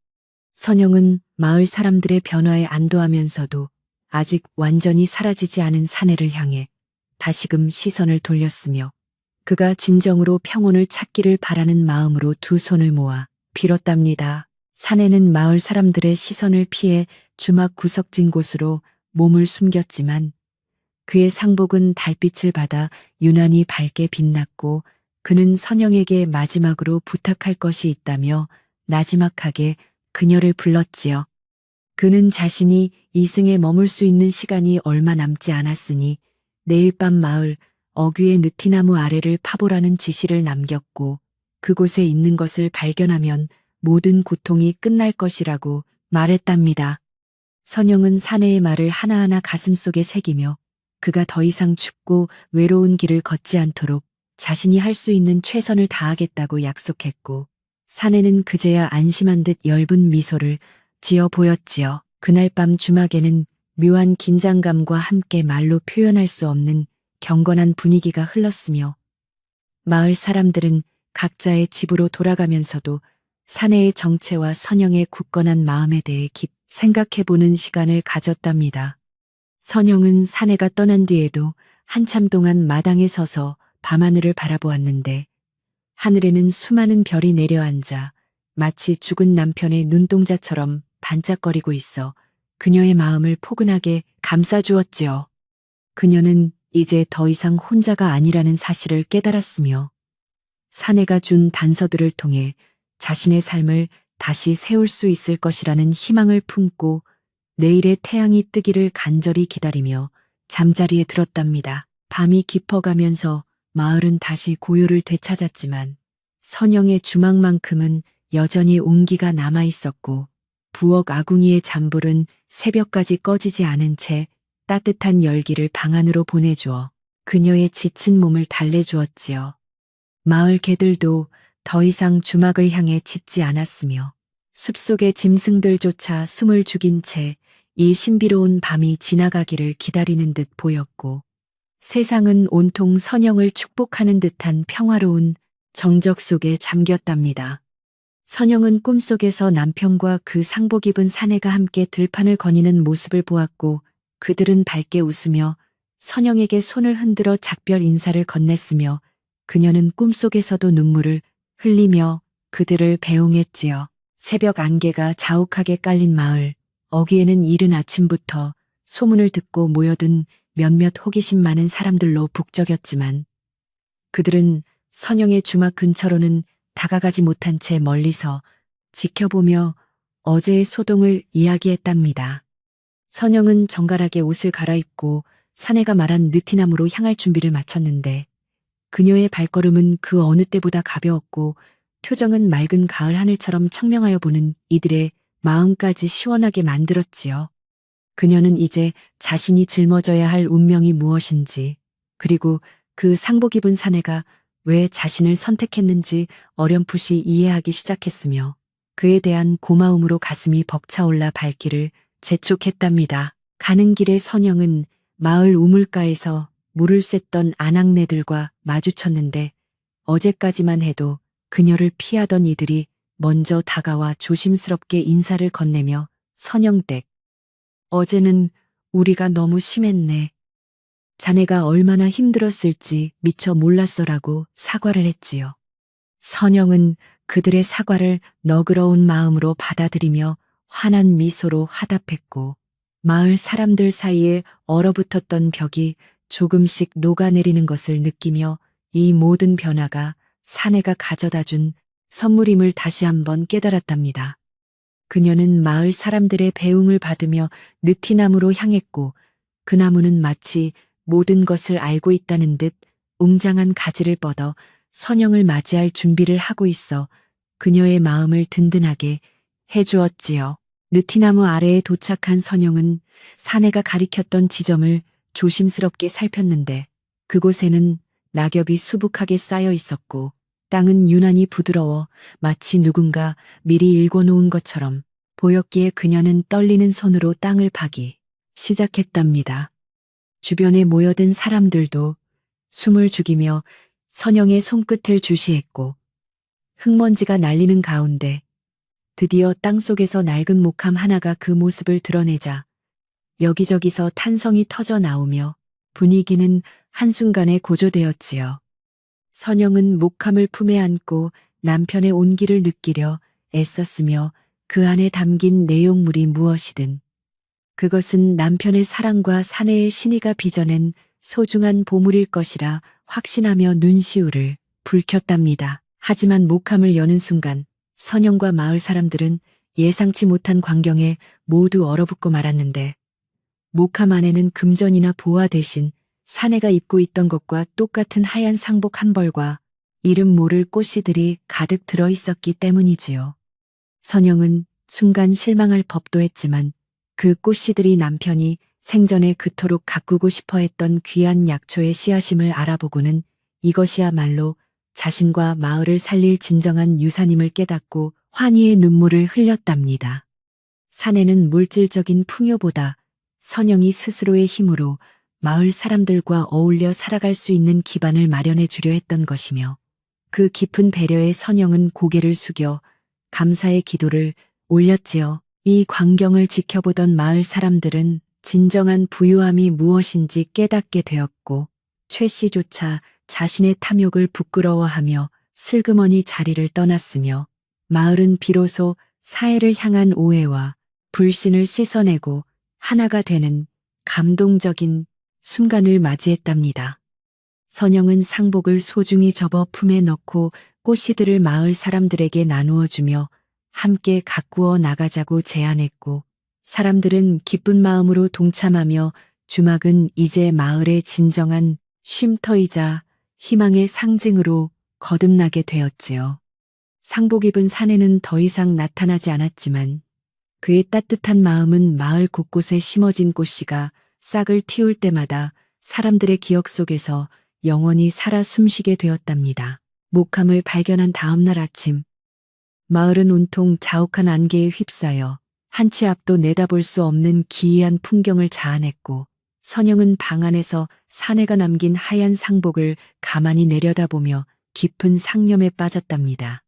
선영은 마을 사람들의 변화에 안도하면서도 아직 완전히 사라지지 않은 사내를 향해 다시금 시선을 돌렸으며 그가 진정으로 평온을 찾기를 바라는 마음으로 두 손을 모아 빌었답니다. 사내는 마을 사람들의 시선을 피해 주막 구석진 곳으로 몸을 숨겼지만 그의 상복은 달빛을 받아 유난히 밝게 빛났고 그는 선영에게 마지막으로 부탁할 것이 있다며 나지막하게 그녀를 불렀지요. 그는 자신이 이승에 머물 수 있는 시간이 얼마 남지 않았으니 내일 밤 마을 어귀의 느티나무 아래를 파보라는 지시를 남겼고 그곳에 있는 것을 발견하면 모든 고통이 끝날 것이라고 말했답니다. 선영은 사내의 말을 하나하나 가슴속에 새기며 그가 더 이상 춥고 외로운 길을 걷지 않도록 자신이 할 수 있는 최선을 다하겠다고 약속했고 사내는 그제야 안심한 듯 엷은 미소를 지어 보였지요. 그날 밤 주막에는 묘한 긴장감과 함께 말로 표현할 수 없는 경건한 분위기가 흘렀으며 마을 사람들은 각자의 집으로 돌아가면서도 사내의 정체와 선영의 굳건한 마음에 대해 깊이 생각해보는 시간을 가졌답니다. 선영은 사내가 떠난 뒤에도 한참 동안 마당에 서서 밤하늘을 바라보았는데 하늘에는 수많은 별이 내려앉아 마치 죽은 남편의 눈동자처럼 반짝거리고 있어 그녀의 마음을 포근하게 감싸주었지요. 그녀는 이제 더 이상 혼자가 아니라는 사실을 깨달았으며 사내가 준 단서들을 통해 자신의 삶을 다시 세울 수 있을 것이라는 희망을 품고 내일의 태양이 뜨기를 간절히 기다리며 잠자리에 들었답니다. 밤이 깊어가면서 마을은 다시 고요를 되찾았지만 선영의 주막만큼은 여전히 온기가 남아 있었고 부엌 아궁이의 잔불은 새벽까지 꺼지지 않은 채 따뜻한 열기를 방 안으로 보내주어 그녀의 지친 몸을 달래주었지요. 마을 개들도 더 이상 주막을 향해 짖지 않았으며 숲속의 짐승들조차 숨을 죽인 채 이 신비로운 밤이 지나가기를 기다리는 듯 보였고, 세상은 온통 선영을 축복하는 듯한 평화로운 정적 속에 잠겼답니다. 선영은 꿈속에서 남편과 그 상복 입은 사내가 함께 들판을 거니는 모습을 보았고, 그들은 밝게 웃으며 선영에게 손을 흔들어 작별 인사를 건넸으며, 그녀는 꿈속에서도 눈물을 흘리며 그들을 배웅했지요. 새벽 안개가 자욱하게 깔린 마을, 어귀에는 이른 아침부터 소문을 듣고 모여든 몇몇 호기심 많은 사람들로 북적였지만, 그들은 선영의 주막 근처로는 다가가지 못한 채 멀리서 지켜보며 어제의 소동을 이야기했답니다. 선영은 정갈하게 옷을 갈아입고 사내가 말한 느티나무로 향할 준비를 마쳤는데, 그녀의 발걸음은 그 어느 때보다 가벼웠고 표정은 맑은 가을 하늘처럼 청명하여 보는 이들의 마음까지 시원하게 만들었지요. 그녀는 이제 자신이 짊어져야 할 운명이 무엇인지, 그리고 그 상복 입은 사내가 왜 자신을 선택했는지 어렴풋이 이해하기 시작했으며, 그에 대한 고마움으로 가슴이 벅차올라 발길을 재촉했답니다. 가는 길에 선영은 마을 우물가에서 물을 쐈던 아낙네들과 마주쳤는데, 어제까지만 해도 그녀를 피하던 이들이 먼저 다가와 조심스럽게 인사를 건네며 선영댁, 어제는 우리가 너무 심했네. 자네가 얼마나 힘들었을지 미처 몰랐어라고 사과를 했지요. 선영은 그들의 사과를 너그러운 마음으로 받아들이며 환한 미소로 화답했고, 마을 사람들 사이에 얼어붙었던 벽이 조금씩 녹아내리는 것을 느끼며 이 모든 변화가 사내가 가져다 준 선물임을 다시 한번 깨달았답니다. 그녀는 마을 사람들의 배웅을 받으며 느티나무로 향했고, 그 나무는 마치 모든 것을 알고 있다는 듯 웅장한 가지를 뻗어 선영을 맞이할 준비를 하고 있어 그녀의 마음을 든든하게 해주었지요. 느티나무 아래에 도착한 선영은 사내가 가리켰던 지점을 조심스럽게 살폈는데, 그곳에는 낙엽이 수북하게 쌓여 있었고 땅은 유난히 부드러워 마치 누군가 미리 읽어놓은 것처럼 보였기에 그녀는 떨리는 손으로 땅을 파기 시작했답니다. 주변에 모여든 사람들도 숨을 죽이며 선영의 손끝을 주시했고, 흙먼지가 날리는 가운데 드디어 땅속에서 낡은 목함 하나가 그 모습을 드러내자 여기저기서 탄성이 터져 나오며 분위기는 한순간에 고조되었지요. 선영은 목함을 품에 안고 남편의 온기를 느끼려 애썼으며 그 안에 담긴 내용물이 무엇이든 그것은 남편의 사랑과 사내의 신의가 빚어낸 소중한 보물일 것이라 확신하며 눈시울을 붉혔답니다. 하지만 목함을 여는 순간 선영과 마을 사람들은 예상치 못한 광경에 모두 얼어붙고 말았는데, 목함 안에는 금전이나 보화 대신 사내가 입고 있던 것과 똑같은 하얀 상복 한 벌과 이름 모를 꽃씨들이 가득 들어 있었기 때문이지요. 선영은 순간 실망할 법도 했지만 그 꽃씨들이 남편이 생전에 그토록 가꾸고 싶어 했던 귀한 약초의 씨앗임을 알아보고는 이것이야말로 자신과 마을을 살릴 진정한 유산임을 깨닫고 환희의 눈물을 흘렸답니다. 사내는 물질적인 풍요보다 선영이 스스로의 힘으로 마을 사람들과 어울려 살아갈 수 있는 기반을 마련해 주려 했던 것이며, 그 깊은 배려에 선영은 고개를 숙여 감사의 기도를 올렸지요. 이 광경을 지켜보던 마을 사람들은 진정한 부유함이 무엇인지 깨닫게 되었고, 최 씨조차 자신의 탐욕을 부끄러워하며 슬그머니 자리를 떠났으며, 마을은 비로소 사회를 향한 오해와 불신을 씻어내고 하나가 되는 감동적인 순간을 맞이했답니다. 선영은 상복을 소중히 접어 품에 넣고 꽃씨들을 마을 사람들에게 나누어 주며 함께 가꾸어 나가자고 제안했고, 사람들은 기쁜 마음으로 동참하며 주막은 이제 마을의 진정한 쉼터이자 희망의 상징으로 거듭나게 되었지요. 상복 입은 사내는 더 이상 나타나지 않았지만 그의 따뜻한 마음은 마을 곳곳에 심어진 꽃씨가 싹을 틔울 때마다 사람들의 기억 속에서 영원히 살아 숨쉬게 되었답니다. 목함을 발견한 다음 날 아침, 마을은 온통 자욱한 안개에 휩싸여 한치 앞도 내다볼 수 없는 기이한 풍경을 자아냈고, 선영은 방 안에서 사내가 남긴 하얀 상복을 가만히 내려다보며 깊은 상념에 빠졌답니다.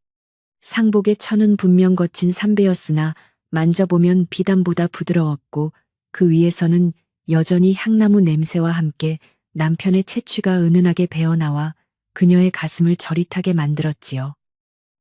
상복의 천은 분명 거친 삼배였으나 만져보면 비단보다 부드러웠고, 그 위에서는 여전히 향나무 냄새와 함께 남편의 채취가 은은하게 배어나와 그녀의 가슴을 저릿하게 만들었지요.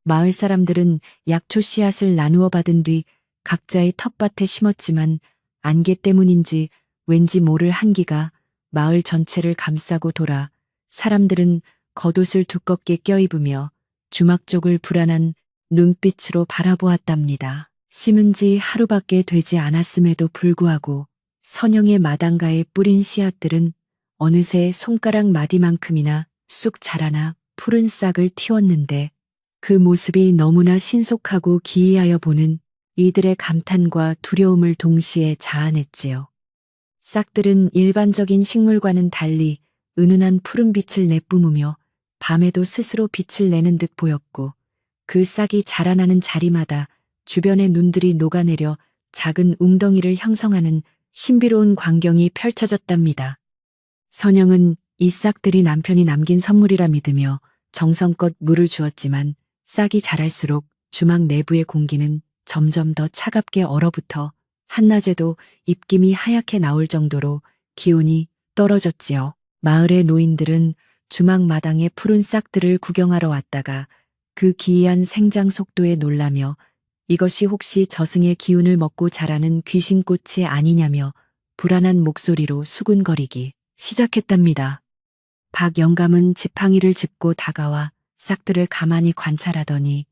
마을 사람들은 약초 씨앗을 나누어 받은 뒤 각자의 텃밭에 심었지만 안개 때문인지 왠지 모를 한기가 마을 전체를 감싸고 돌아 사람들은 겉옷을 두껍게 껴입으며 주막 쪽을 불안한 눈빛으로 바라보았답니다. 심은 지 하루밖에 되지 않았음에도 불구하고 선영의 마당가에 뿌린 씨앗들은 어느새 손가락 마디만큼이나 쑥 자라나 푸른 싹을 틔웠는데, 그 모습이 너무나 신속하고 기이하여 보는 이들의 감탄과 두려움을 동시에 자아냈지요. 싹들은 일반적인 식물과는 달리 은은한 푸른빛을 내뿜으며 밤에도 스스로 빛을 내는 듯 보였고, 그 싹이 자라나는 자리마다 주변의 눈들이 녹아내려 작은 웅덩이를 형성하는 신비로운 광경이 펼쳐졌답니다. 선영은 이 싹들이 남편이 남긴 선물이라 믿으며 정성껏 물을 주었지만 싹이 자랄수록 주막 내부의 공기는 점점 더 차갑게 얼어붙어 한낮에도 입김이 하얗게 나올 정도로 기온이 떨어졌지요. 마을의 노인들은 주막 마당의 푸른 싹들을 구경하러 왔다가 그 기이한 생장 속도에 놀라며 이것이 혹시 저승의 기운을 먹고 자라는 귀신꽃이 아니냐며 불안한 목소리로 수군거리기 시작했답니다. 박 영감은 지팡이를 짚고 다가와 싹들을 가만히 관찰하더니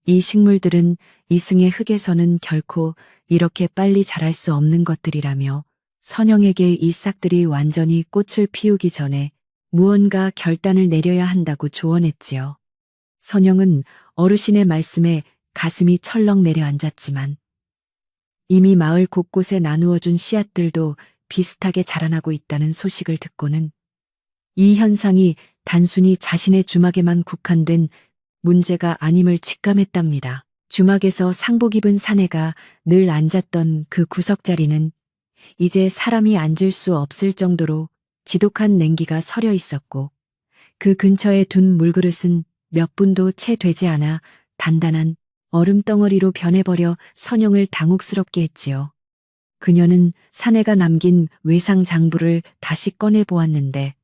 이 식물들은 이승의 흙에서는 결코 이렇게 빨리 자랄 수 없는 것들이라며 선영에게 이 싹들이 완전히 꽃을 피우기 전에 무언가 결단을 내려야 한다고 조언했지요. 선영은 어르신의 말씀에 가슴이 철렁 내려앉았지만 이미 마을 곳곳에 나누어준 씨앗들도 비슷하게 자라나고 있다는 소식을 듣고는 이 현상이 단순히 자신의 주막에만 국한된 문제가 아님을 직감했답니다. 주막에서 상복 입은 사내가 늘 앉았던 그 구석자리는 이제 사람이 앉을 수 없을 정도로 지독한 냉기가 서려 있었고, 그 근처에 둔 물그릇은 몇 분도 채 되지 않아 단단한 얼음덩어리로 변해버려 선영을 당혹스럽게 했지요. 그녀는 사내가 남긴 외상 장부를 다시 꺼내 보았는데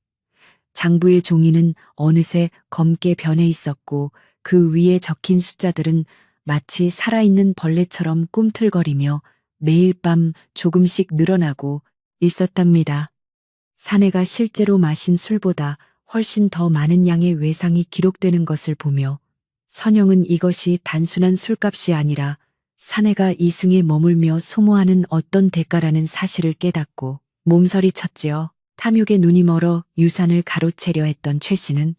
장부의 종이는 어느새 검게 변해 있었고, 그 위에 적힌 숫자들은 마치 살아있는 벌레처럼 꿈틀거리며 매일 밤 조금씩 늘어나고 있었답니다. 사내가 실제로 마신 술보다 훨씬 더 많은 양의 외상이 기록되는 것을 보며 선영은 이것이 단순한 술값이 아니라 사내가 이승에 머물며 소모하는 어떤 대가라는 사실을 깨닫고 몸서리쳤지요. 탐욕에 눈이 멀어 유산을 가로채려 했던 최 씨는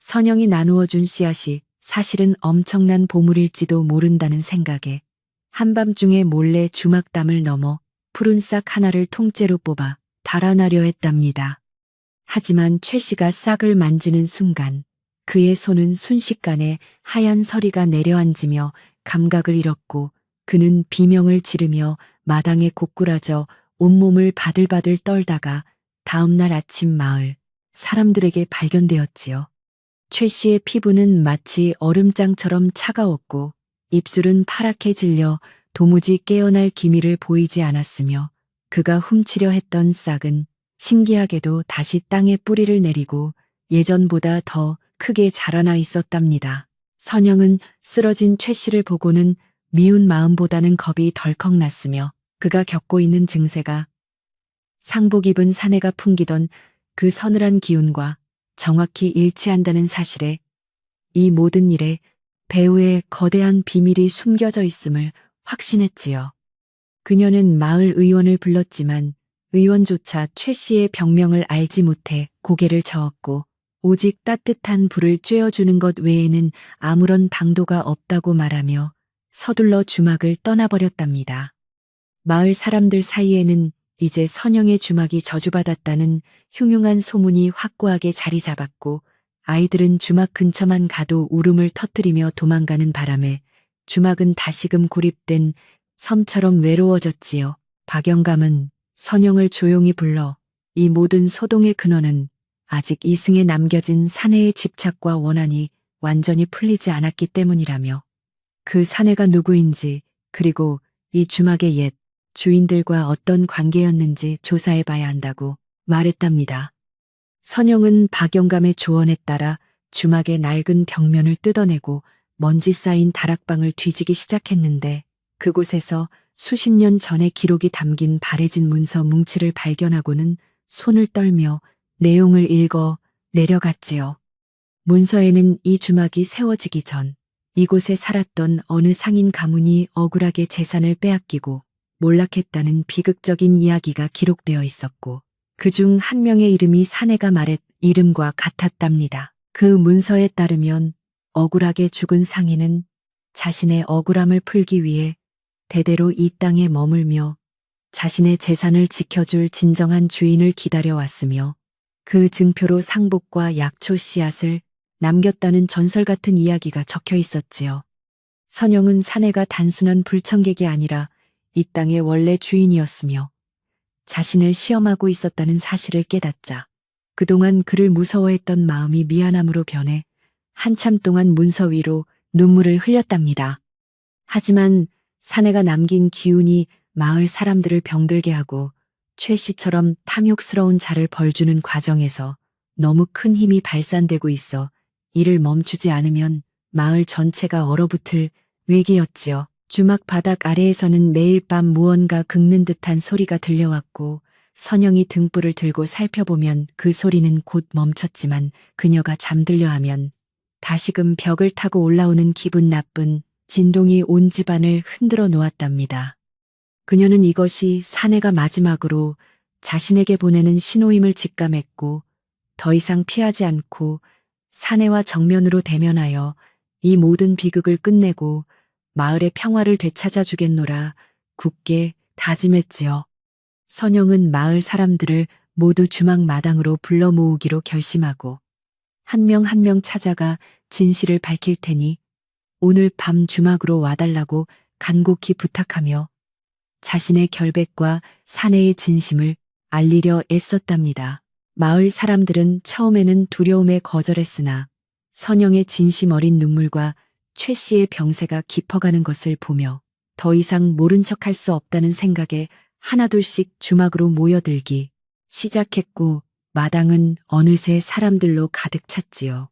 선영이 나누어준 씨앗이 사실은 엄청난 보물일지도 모른다는 생각에 한밤중에 몰래 주막담을 넘어 푸른 싹 하나를 통째로 뽑아 달아나려 했답니다. 하지만 최 씨가 싹을 만지는 순간 그의 손은 순식간에 하얀 서리가 내려앉으며 감각을 잃었고, 그는 비명을 지르며 마당에 고꾸라져 온몸을 바들바들 떨다가 다음날 아침 마을 사람들에게 발견되었지요. 최 씨의 피부는 마치 얼음장처럼 차가웠고 입술은 파랗게 질려 도무지 깨어날 기미를 보이지 않았으며, 그가 훔치려 했던 싹은 신기하게도 다시 땅에 뿌리를 내리고 예전보다 더 크게 자라나 있었답니다. 선영은 쓰러진 최 씨를 보고는 미운 마음보다는 겁이 덜컥 났으며, 그가 겪고 있는 증세가 상복 입은 사내가 풍기던 그 서늘한 기운과 정확히 일치한다는 사실에 이 모든 일에 배우의 거대한 비밀이 숨겨져 있음을 확신했지요. 그녀는 마을 의원을 불렀지만 의원조차 최 씨의 병명을 알지 못해 고개를 저었고, 오직 따뜻한 불을 쬐어주는 것 외에는 아무런 방도가 없다고 말하며 서둘러 주막을 떠나버렸답니다. 마을 사람들 사이에는 이제 선영의 주막이 저주받았다는 흉흉한 소문이 확고하게 자리 잡았고 아이들은 주막 근처만 가도 울음을 터뜨리며 도망가는 바람에 주막은 다시금 고립된 섬처럼 외로워졌지요. 박영감은 선영을 조용히 불러 이 모든 소동의 근원은 아직 이승에 남겨진 사내의 집착과 원한이 완전히 풀리지 않았기 때문이라며 그 사내가 누구인지 그리고 이 주막의 옛 주인들과 어떤 관계였는지 조사해 봐야 한다고 말했답니다. 선영은 박영감의 조언에 따라 주막의 낡은 벽면을 뜯어내고 먼지 쌓인 다락방을 뒤지기 시작했는데 그곳에서 수십 년 전의 기록이 담긴 바래진 문서 뭉치를 발견하고는 손을 떨며 내용을 읽어 내려갔지요. 문서에는 이 주막이 세워지기 전 이곳에 살았던 어느 상인 가문이 억울하게 재산을 빼앗기고 몰락했다는 비극적인 이야기가 기록되어 있었고 그중 한 명의 이름이 사내가 말했 이름과 같았답니다. 그 문서에 따르면 억울하게 죽은 상인은 자신의 억울함을 풀기 위해 대대로 이 땅에 머물며 자신의 재산을 지켜줄 진정한 주인을 기다려왔으며 그 증표로 상복과 약초 씨앗을 남겼다는 전설 같은 이야기가 적혀 있었지요. 선영은 사내가 단순한 불청객이 아니라 이 땅의 원래 주인이었으며 자신을 시험하고 있었다는 사실을 깨닫자 그동안 그를 무서워했던 마음이 미안함으로 변해 한참 동안 문서 위로 눈물을 흘렸답니다. 하지만 사내가 남긴 기운이 마을 사람들을 병들게 하고 최 씨처럼 탐욕스러운 자를 벌주는 과정에서 너무 큰 힘이 발산되고 있어 이를 멈추지 않으면 마을 전체가 얼어붙을 위기였지요. 주막 바닥 아래에서는 매일 밤 무언가 긁는 듯한 소리가 들려왔고 선영이 등불을 들고 살펴보면 그 소리는 곧 멈췄지만 그녀가 잠들려 하면 다시금 벽을 타고 올라오는 기분 나쁜 진동이 온 집안을 흔들어 놓았답니다. 그녀는 이것이 사내가 마지막으로 자신에게 보내는 신호임을 직감했고 더 이상 피하지 않고 사내와 정면으로 대면하여 이 모든 비극을 끝내고 마을의 평화를 되찾아 주겠노라 굳게 다짐했지요. 선영은 마을 사람들을 모두 주막 마당으로 불러 모으기로 결심하고 한 명 한 명 찾아가 진실을 밝힐 테니 오늘 밤 주막으로 와달라고 간곡히 부탁하며 자신의 결백과 사내의 진심을 알리려 애썼답니다. 마을 사람들은 처음에는 두려움에 거절했으나 선영의 진심 어린 눈물과 최 씨의 병세가 깊어가는 것을 보며 더 이상 모른 척할 수 없다는 생각에 하나둘씩 주막으로 모여들기 시작했고 마당은 어느새 사람들로 가득 찼지요.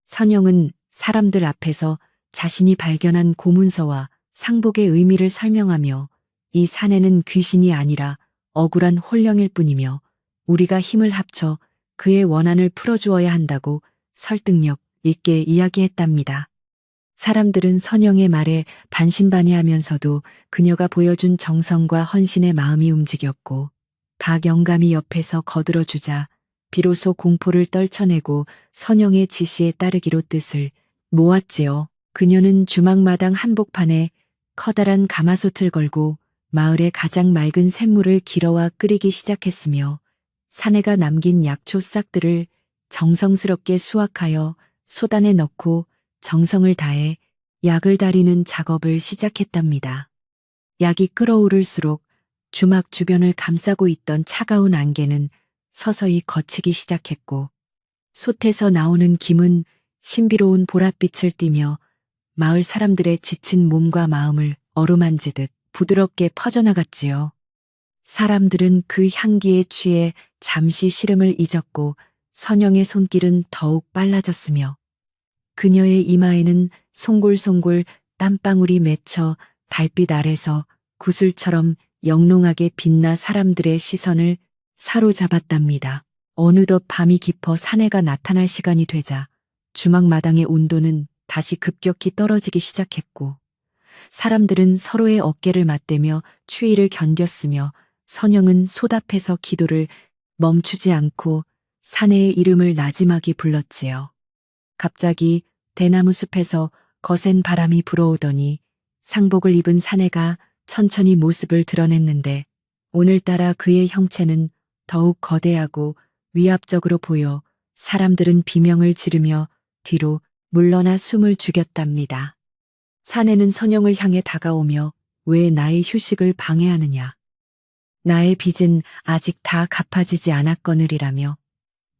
선영은 사람들 앞에서 자신이 발견한 고문서와 상복의 의미를 설명하며 이 사내는 귀신이 아니라 억울한 혼령일 뿐이며 우리가 힘을 합쳐 그의 원한을 풀어주어야 한다고 설득력 있게 이야기했답니다. 사람들은 선영의 말에 반신반의하면서도 그녀가 보여준 정성과 헌신의 마음이 움직였고 박영감이 옆에서 거들어주자 비로소 공포를 떨쳐내고 선영의 지시에 따르기로 뜻을 모았지요. 그녀는 주막마당 한복판에 커다란 가마솥을 걸고 마을의 가장 맑은 샘물을 길어와 끓이기 시작했으며 사내가 남긴 약초 싹들을 정성스럽게 수확하여 소단에 넣고 정성을 다해 약을 다리는 작업을 시작했답니다. 약이 끓어오를수록 주막 주변을 감싸고 있던 차가운 안개는 서서히 걷히기 시작했고 솥에서 나오는 김은 신비로운 보랏빛을 띠며 마을 사람들의 지친 몸과 마음을 어루만지듯 부드럽게 퍼져나갔지요. 사람들은 그 향기에 취해 잠시 시름을 잊었고 선영의 손길은 더욱 빨라졌으며 그녀의 이마에는 송골송골 땀방울이 맺혀 달빛 아래서 구슬처럼 영롱하게 빛나 사람들의 시선을 사로잡았답니다. 어느덧 밤이 깊어 사내가 나타날 시간이 되자 주막 마당의 온도는 다시 급격히 떨어지기 시작했고 사람들은 서로의 어깨를 맞대며 추위를 견뎠으며 선영은 솥 앞에서 기도를 멈추지 않고 사내의 이름을 나지막이 불렀지요. 갑자기 대나무 숲에서 거센 바람이 불어오더니 상복을 입은 사내가 천천히 모습을 드러냈는데 오늘따라 그의 형체는 더욱 거대하고 위압적으로 보여 사람들은 비명을 지르며 뒤로 물러나 숨을 죽였답니다. 사내는 선영을 향해 다가오며 왜 나의 휴식을 방해하느냐. 나의 빚은 아직 다 갚아지지 않았거느리라며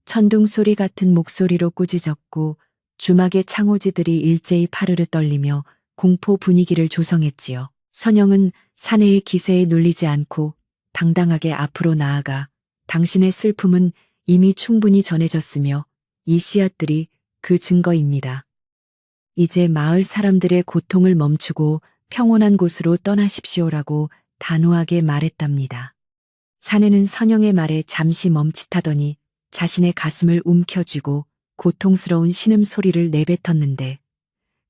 천둥 소리 같은 목소리로 꾸짖었고 주막의 창호지들이 일제히 파르르 떨리며 공포 분위기를 조성했지요. 선영은 사내의 기세에 눌리지 않고 당당하게 앞으로 나아가 당신의 슬픔은 이미 충분히 전해졌으며 이 씨앗들이 그 증거입니다. 이제 마을 사람들의 고통을 멈추고 평온한 곳으로 떠나십시오라고 단호하게 말했답니다. 사내는 선영의 말에 잠시 멈칫하더니 자신의 가슴을 움켜쥐고 고통스러운 신음소리를 내뱉었는데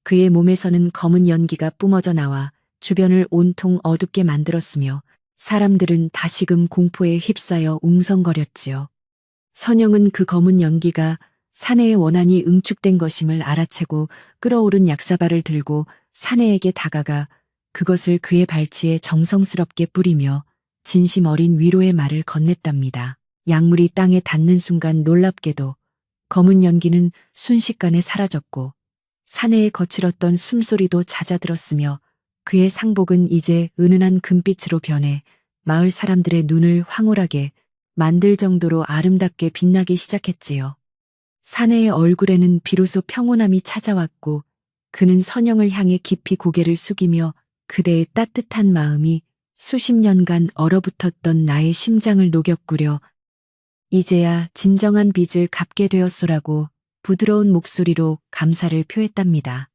그의 몸에서는 검은 연기가 뿜어져 나와 주변을 온통 어둡게 만들었으며 사람들은 다시금 공포에 휩싸여 웅성거렸지요. 선영은 그 검은 연기가 사내의 원한이 응축된 것임을 알아채고 끓어오른 약사발을 들고 사내에게 다가가 그것을 그의 발치에 정성스럽게 뿌리며 진심 어린 위로의 말을 건넸답니다. 약물이 땅에 닿는 순간 놀랍게도 검은 연기는 순식간에 사라졌고 사내의 거칠었던 숨소리도 잦아들었으며 그의 상복은 이제 은은한 금빛으로 변해 마을 사람들의 눈을 황홀하게 만들 정도로 아름답게 빛나기 시작했지요. 사내의 얼굴에는 비로소 평온함이 찾아왔고 그는 선영을 향해 깊이 고개를 숙이며 그대의 따뜻한 마음이 수십 년간 얼어붙었던 나의 심장을 녹였구려 이제야 진정한 빚을 갚게 되었소라고 부드러운 목소리로 감사를 표했답니다.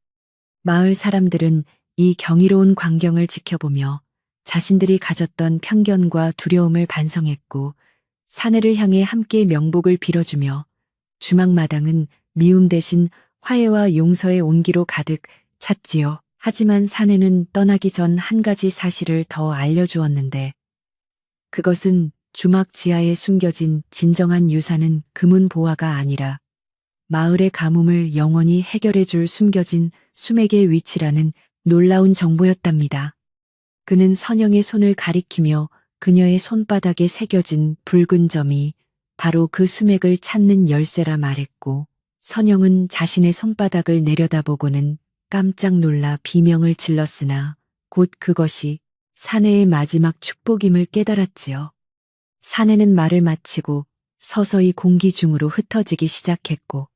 마을 사람들은 이 경이로운 광경을 지켜보며 자신들이 가졌던 편견과 두려움을 반성했고 사내를 향해 함께 명복을 빌어주며 주막마당은 미움 대신 화해와 용서의 온기로 가득 찼지요. 하지만 사내는 떠나기 전 한 가지 사실을 더 알려주었는데 그것은 주막 지하에 숨겨진 진정한 유산은 금은 보화가 아니라 마을의 가뭄을 영원히 해결해 줄 숨겨진 수맥의 위치라는 놀라운 정보였답니다. 그는 선영의 손을 가리키며 그녀의 손바닥에 새겨진 붉은 점이 바로 그 수맥을 찾는 열쇠라 말했고 선영은 자신의 손바닥을 내려다보고는 깜짝 놀라 비명을 질렀으나 곧 그것이 사내의 마지막 축복임을 깨달았지요. 사내는 말을 마치고 서서히 공기 중으로 흩어지기 시작했고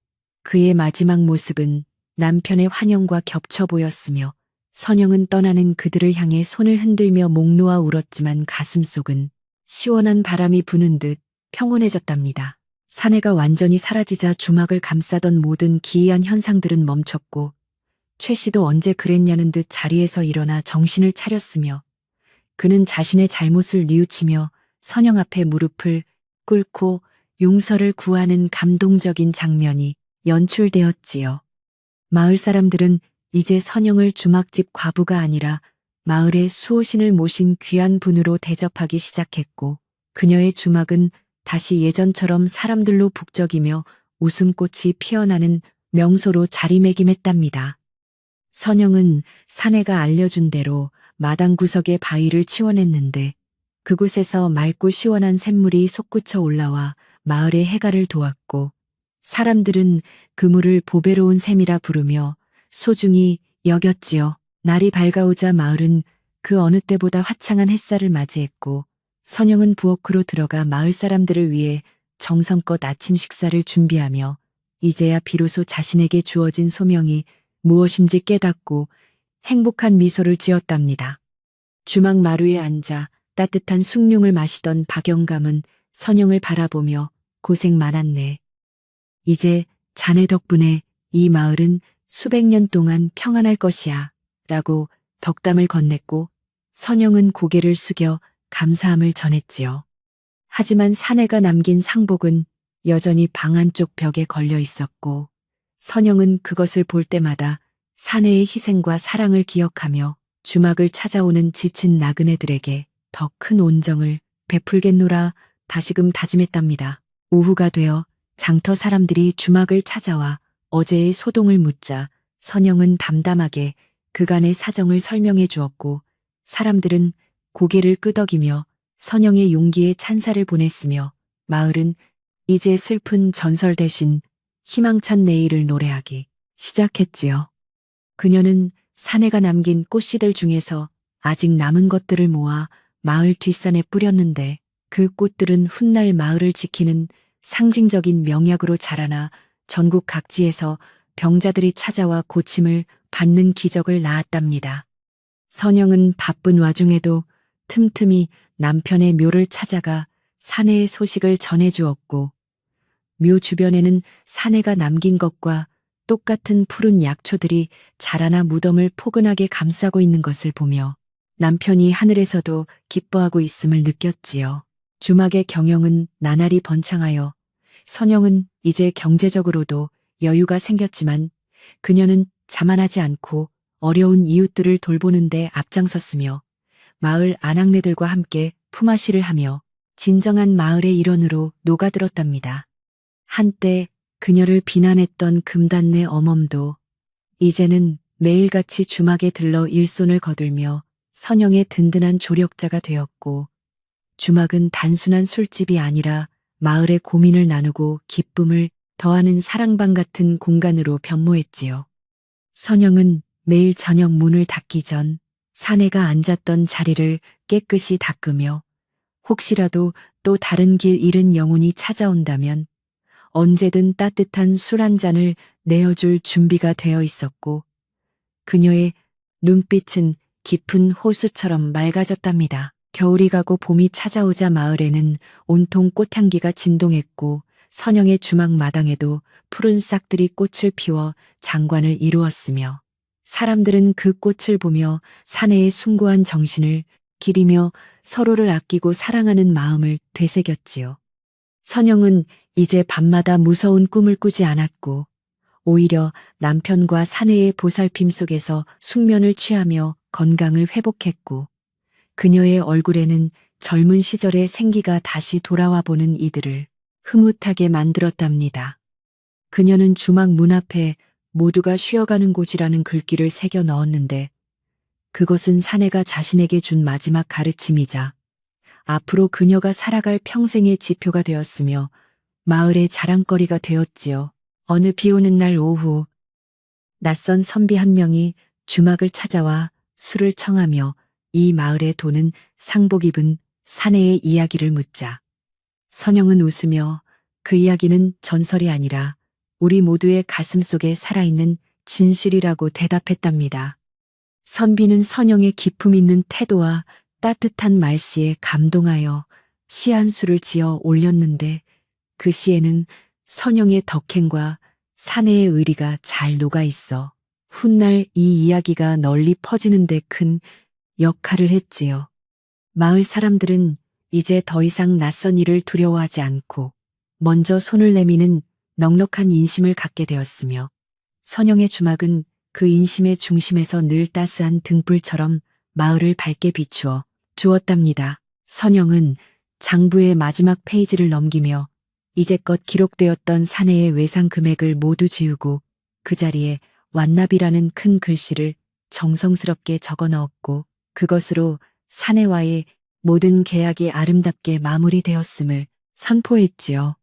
그의 마지막 모습은 남편의 환영과 겹쳐 보였으며 선영은 떠나는 그들을 향해 손을 흔들며 목 놓아 울었지만 가슴속은 시원한 바람이 부는 듯 평온해졌답니다. 사내가 완전히 사라지자 주막을 감싸던 모든 기이한 현상들은 멈췄고 최 씨도 언제 그랬냐는 듯 자리에서 일어나 정신을 차렸으며 그는 자신의 잘못을 뉘우치며 선영 앞에 무릎을 꿇고 용서를 구하는 감동적인 장면이 연출되었지요. 마을 사람들은 이제 선영을 주막집 과부가 아니라 마을의 수호신을 모신 귀한 분으로 대접하기 시작했고 그녀의 주막은 다시 예전처럼 사람들로 북적이며 웃음꽃이 피어나는 명소로 자리매김했답니다. 선영은 사내가 알려준 대로 마당 구석에 바위를 치워냈는데 그곳에서 맑고 시원한 샘물이 솟구쳐 올라와 마을의 해갈을 도왔고 사람들은 그 물을 보배로운 샘이라 부르며 소중히 여겼지요. 날이 밝아오자 마을은 그 어느 때보다 화창한 햇살을 맞이했고 선영은 부엌으로 들어가 마을 사람들을 위해 정성껏 아침 식사를 준비하며 이제야 비로소 자신에게 주어진 소명이 무엇인지 깨닫고 행복한 미소를 지었답니다. 주막 마루에 앉아 따뜻한 숭늉을 마시던 박영감은 선영을 바라보며 고생 많았네. 이제 자네 덕분에 이 마을은 수백 년 동안 평안할 것이야 라고 덕담을 건넸고 선영은 고개를 숙여 감사함을 전했지요. 하지만 사내가 남긴 상복은 여전히 방 안쪽 벽에 걸려 있었고 선영은 그것을 볼 때마다 사내의 희생과 사랑을 기억하며 주막을 찾아오는 지친 나그네들에게 더 큰 온정을 베풀겠노라 다시금 다짐했답니다. 오후가 되어 장터 사람들이 주막을 찾아와 어제의 소동을 묻자 선영은 담담하게 그간의 사정을 설명해 주었고 사람들은 고개를 끄덕이며 선영의 용기에 찬사를 보냈으며 마을은 이제 슬픈 전설 대신 희망찬 내일을 노래하기 시작했지요. 그녀는 사내가 남긴 꽃씨들 중에서 아직 남은 것들을 모아 마을 뒷산에 뿌렸는데 그 꽃들은 훗날 마을을 지키는 상징적인 명약으로 자라나 전국 각지에서 병자들이 찾아와 고침을 받는 기적을 낳았답니다. 선영은 바쁜 와중에도 틈틈이 남편의 묘를 찾아가 사내의 소식을 전해주었고 묘 주변에는 사내가 남긴 것과 똑같은 푸른 약초들이 자라나 무덤을 포근하게 감싸고 있는 것을 보며 남편이 하늘에서도 기뻐하고 있음을 느꼈지요. 주막의 경영은 나날이 번창하여 선영은 이제 경제적으로도 여유가 생겼지만 그녀는 자만하지 않고 어려운 이웃들을 돌보는 데 앞장섰으며 마을 아낙네들과 함께 품앗이를 하며 진정한 마을의 일원으로 녹아들었답니다. 한때 그녀를 비난했던 금단네 어멈도 이제는 매일같이 주막에 들러 일손을 거들며 선영의 든든한 조력자가 되었고 주막은 단순한 술집이 아니라 마을의 고민을 나누고 기쁨을 더하는 사랑방 같은 공간으로 변모했지요. 선영은 매일 저녁 문을 닫기 전 사내가 앉았던 자리를 깨끗이 닦으며 혹시라도 또 다른 길 잃은 영혼이 찾아온다면 언제든 따뜻한 술 한 잔을 내어줄 준비가 되어 있었고 그녀의 눈빛은 깊은 호수처럼 맑아졌답니다. 겨울이 가고 봄이 찾아오자 마을에는 온통 꽃향기가 진동했고 선영의 주막 마당에도 푸른 싹들이 꽃을 피워 장관을 이루었으며 사람들은 그 꽃을 보며 사내의 숭고한 정신을 기리며 서로를 아끼고 사랑하는 마음을 되새겼지요. 선영은 이제 밤마다 무서운 꿈을 꾸지 않았고 오히려 남편과 사내의 보살핌 속에서 숙면을 취하며 건강을 회복했고 그녀의 얼굴에는 젊은 시절의 생기가 다시 돌아와 보는 이들을 흐뭇하게 만들었답니다. 그녀는 주막 문 앞에 모두가 쉬어가는 곳이라는 글귀를 새겨 넣었는데 그것은 사내가 자신에게 준 마지막 가르침이자 앞으로 그녀가 살아갈 평생의 지표가 되었으며 마을의 자랑거리가 되었지요. 어느 비 오는 날 오후 낯선 선비 한 명이 주막을 찾아와 술을 청하며 이 마을에 도는 상복 입은 사내의 이야기를 묻자 선영은 웃으며 그 이야기는 전설이 아니라 우리 모두의 가슴 속에 살아있는 진실이라고 대답했답니다. 선비는 선영의 기품 있는 태도와 따뜻한 말씨에 감동하여 시 한 수를 지어 올렸는데 그 시에는 선영의 덕행과 사내의 의리가 잘 녹아있어 훗날 이 이야기가 널리 퍼지는 데 큰 역할을 했지요. 마을 사람들은 이제 더 이상 낯선 일을 두려워하지 않고 먼저 손을 내미는 넉넉한 인심을 갖게 되었으며 선영의 주막은 그 인심의 중심에서 늘 따스한 등불처럼 마을을 밝게 비추어 주었답니다. 선영은 장부의 마지막 페이지를 넘기며 이제껏 기록되었던 사내의 외상 금액을 모두 지우고 그 자리에 완납이라는 큰 글씨를 정성스럽게 적어 넣었고 그것으로 사내와의 모든 계약이 아름답게 마무리되었음을 선포했지요.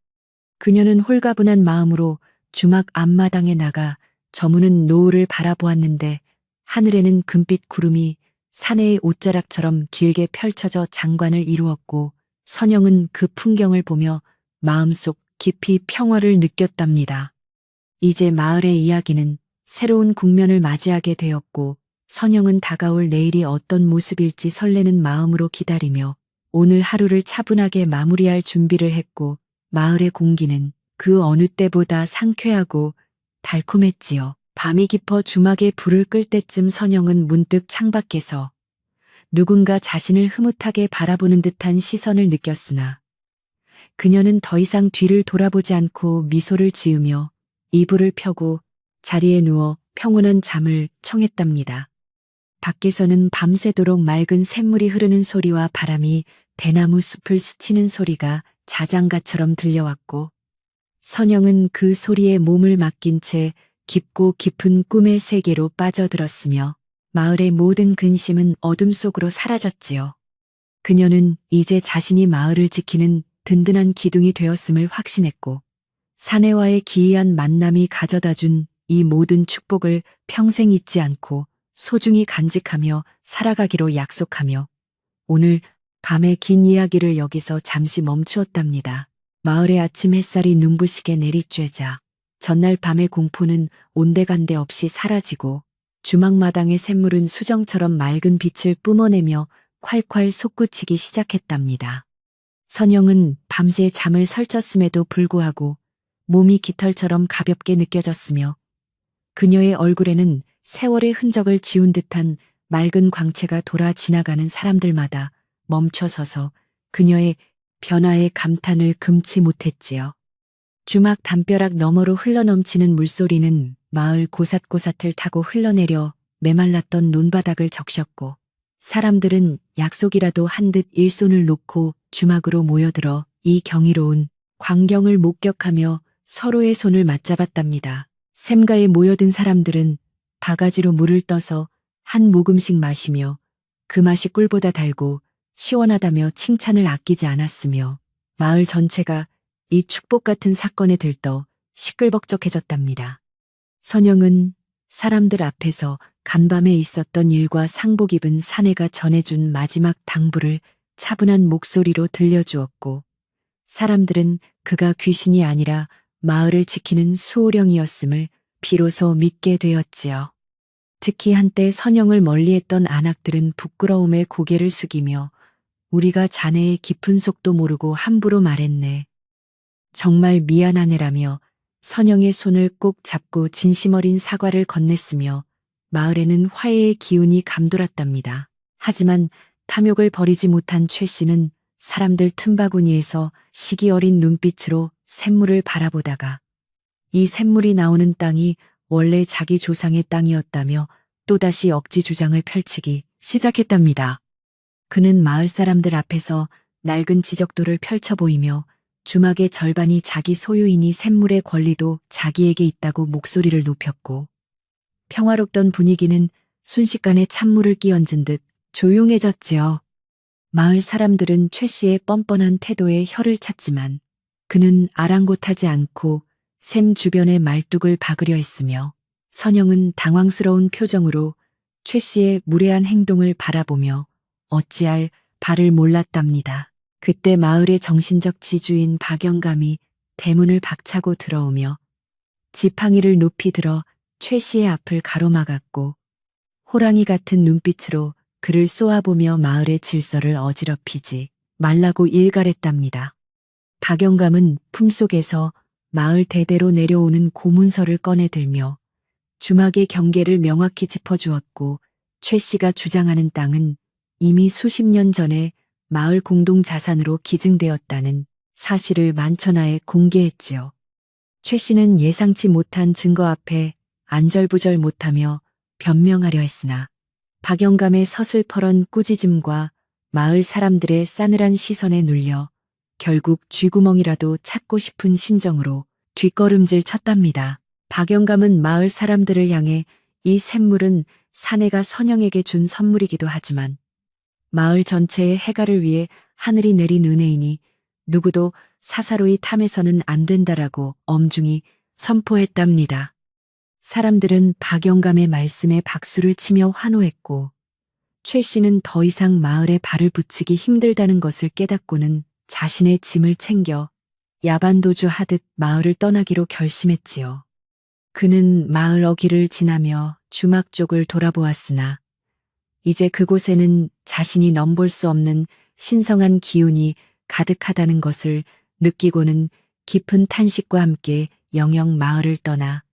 그녀는 홀가분한 마음으로 주막 앞마당에 나가 저무는 노을을 바라보았는데 하늘에는 금빛 구름이 사내의 옷자락처럼 길게 펼쳐져 장관을 이루었고 선영은 그 풍경을 보며 마음속 깊이 평화를 느꼈답니다. 이제 마을의 이야기는 새로운 국면을 맞이하게 되었고 선영은 다가올 내일이 어떤 모습일지 설레는 마음으로 기다리며 오늘 하루를 차분하게 마무리할 준비를 했고 마을의 공기는 그 어느 때보다 상쾌하고 달콤했지요. 밤이 깊어 주막에 불을 끌 때쯤 선영은 문득 창밖에서 누군가 자신을 흐뭇하게 바라보는 듯한 시선을 느꼈으나 그녀는 더 이상 뒤를 돌아보지 않고 미소를 지으며 이불을 펴고 자리에 누워 평온한 잠을 청했답니다. 밖에서는 밤새도록 맑은 샘물이 흐르는 소리와 바람이 대나무 숲을 스치는 소리가 자장가처럼 들려왔고 선영은 그 소리에 몸을 맡긴 채 깊고 깊은 꿈의 세계로 빠져들었으며 마을의 모든 근심은 어둠 속으로 사라졌지요. 그녀는 이제 자신이 마을을 지키는 든든한 기둥이 되었음을 확신했고, 사내와의 기이한 만남이 가져다준 이 모든 축복을 평생 잊지 않고 소중히 간직하며 살아가기로 약속하며 오늘 밤의 긴 이야기를 여기서 잠시 멈추었답니다. 마을의 아침 햇살이 눈부시게 내리쬐자 전날 밤의 공포는 온데간데 없이 사라지고 주막마당의 샘물은 수정처럼 맑은 빛을 뿜어내며 콸콸 솟구치기 시작했답니다. 선영은 밤새 잠을 설쳤음에도 불구하고 몸이 깃털처럼 가볍게 느껴졌으며 그녀의 얼굴에는 세월의 흔적을 지운 듯한 맑은 광채가 돌아 지나가는 사람들마다 멈춰서서 그녀의 변화에 감탄을 금치 못했지요. 주막 담벼락 너머로 흘러넘치는 물소리는 마을 고삿고삿을 타고 흘러내려 메말랐던 논바닥을 적셨고 사람들은 약속이라도 한 듯 일손을 놓고 주막으로 모여들어 이 경이로운 광경을 목격하며 서로의 손을 맞잡았답니다. 샘가에 모여든 사람들은 바가지로 물을 떠서 한 모금씩 마시며 그 맛이 꿀보다 달고 시원하다며 칭찬을 아끼지 않았으며 마을 전체가 이 축복 같은 사건에 들떠 시끌벅적해졌답니다. 선영은 사람들 앞에서 간밤에 있었던 일과 상복 입은 사내가 전해준 마지막 당부를 차분한 목소리로 들려주었고 사람들은 그가 귀신이 아니라 마을을 지키는 수호령이었음을 비로소 믿게 되었지요. 특히 한때 선영을 멀리했던 안악들은 부끄러움에 고개를 숙이며 우리가 자네의 깊은 속도 모르고 함부로 말했네. 정말 미안하네라며 선영의 손을 꼭 잡고 진심 어린 사과를 건넸으며 마을에는 화해의 기운이 감돌았답니다. 하지만 탐욕을 버리지 못한 최 씨는 사람들 틈바구니에서 시기 어린 눈빛으로 샘물을 바라보다가 이 샘물이 나오는 땅이 원래 자기 조상의 땅이었다며 또다시 억지 주장을 펼치기 시작했답니다. 그는 마을 사람들 앞에서 낡은 지적도를 펼쳐 보이며 주막의 절반이 자기 소유이니 샘물의 권리도 자기에게 있다고 목소리를 높였고 평화롭던 분위기는 순식간에 찬물을 끼얹은 듯 조용해졌지요. 마을 사람들은 최 씨의 뻔뻔한 태도에 혀를 찼지만 그는 아랑곳하지 않고 샘 주변의 말뚝을 박으려 했으며 선영은 당황스러운 표정으로 최 씨의 무례한 행동을 바라보며 어찌할 바를 몰랐답니다. 그때 마을의 정신적 지주인 박영감이 대문을 박차고 들어오며 지팡이를 높이 들어 최 씨의 앞을 가로막았고 호랑이 같은 눈빛으로 그를 쏘아보며 마을의 질서를 어지럽히지 말라고 일갈했답니다. 박영감은 품속에서 마을 대대로 내려오는 고문서를 꺼내들며 주막의 경계를 명확히 짚어주었고 최 씨가 주장하는 땅은 이미 수십 년 전에 마을 공동 자산으로 기증되었다는 사실을 만천하에 공개했지요. 최 씨는 예상치 못한 증거 앞에 안절부절 못하며 변명하려 했으나 박영감의 서슬퍼런 꾸짖음과 마을 사람들의 싸늘한 시선에 눌려 결국 쥐구멍이라도 찾고 싶은 심정으로 뒷걸음질 쳤답니다. 박영감은 마을 사람들을 향해 이 샘물은 사내가 선영에게 준 선물이기도 하지만 마을 전체의 해가를 위해 하늘이 내린 은혜이니 누구도 사사로이 탐해서는 안 된다라고 엄중히 선포했답니다. 사람들은 박영감의 말씀에 박수를 치며 환호했고 최 씨는 더 이상 마을에 발을 붙이기 힘들다는 것을 깨닫고는 자신의 짐을 챙겨 야반도주 하듯 마을을 떠나기로 결심했지요. 그는 마을 어귀를 지나며 주막 쪽을 돌아보았으나 이제 그곳에는 자신이 넘볼 수 없는 신성한 기운이 가득하다는 것을 느끼고는 깊은 탄식과 함께 영영 마을을 떠나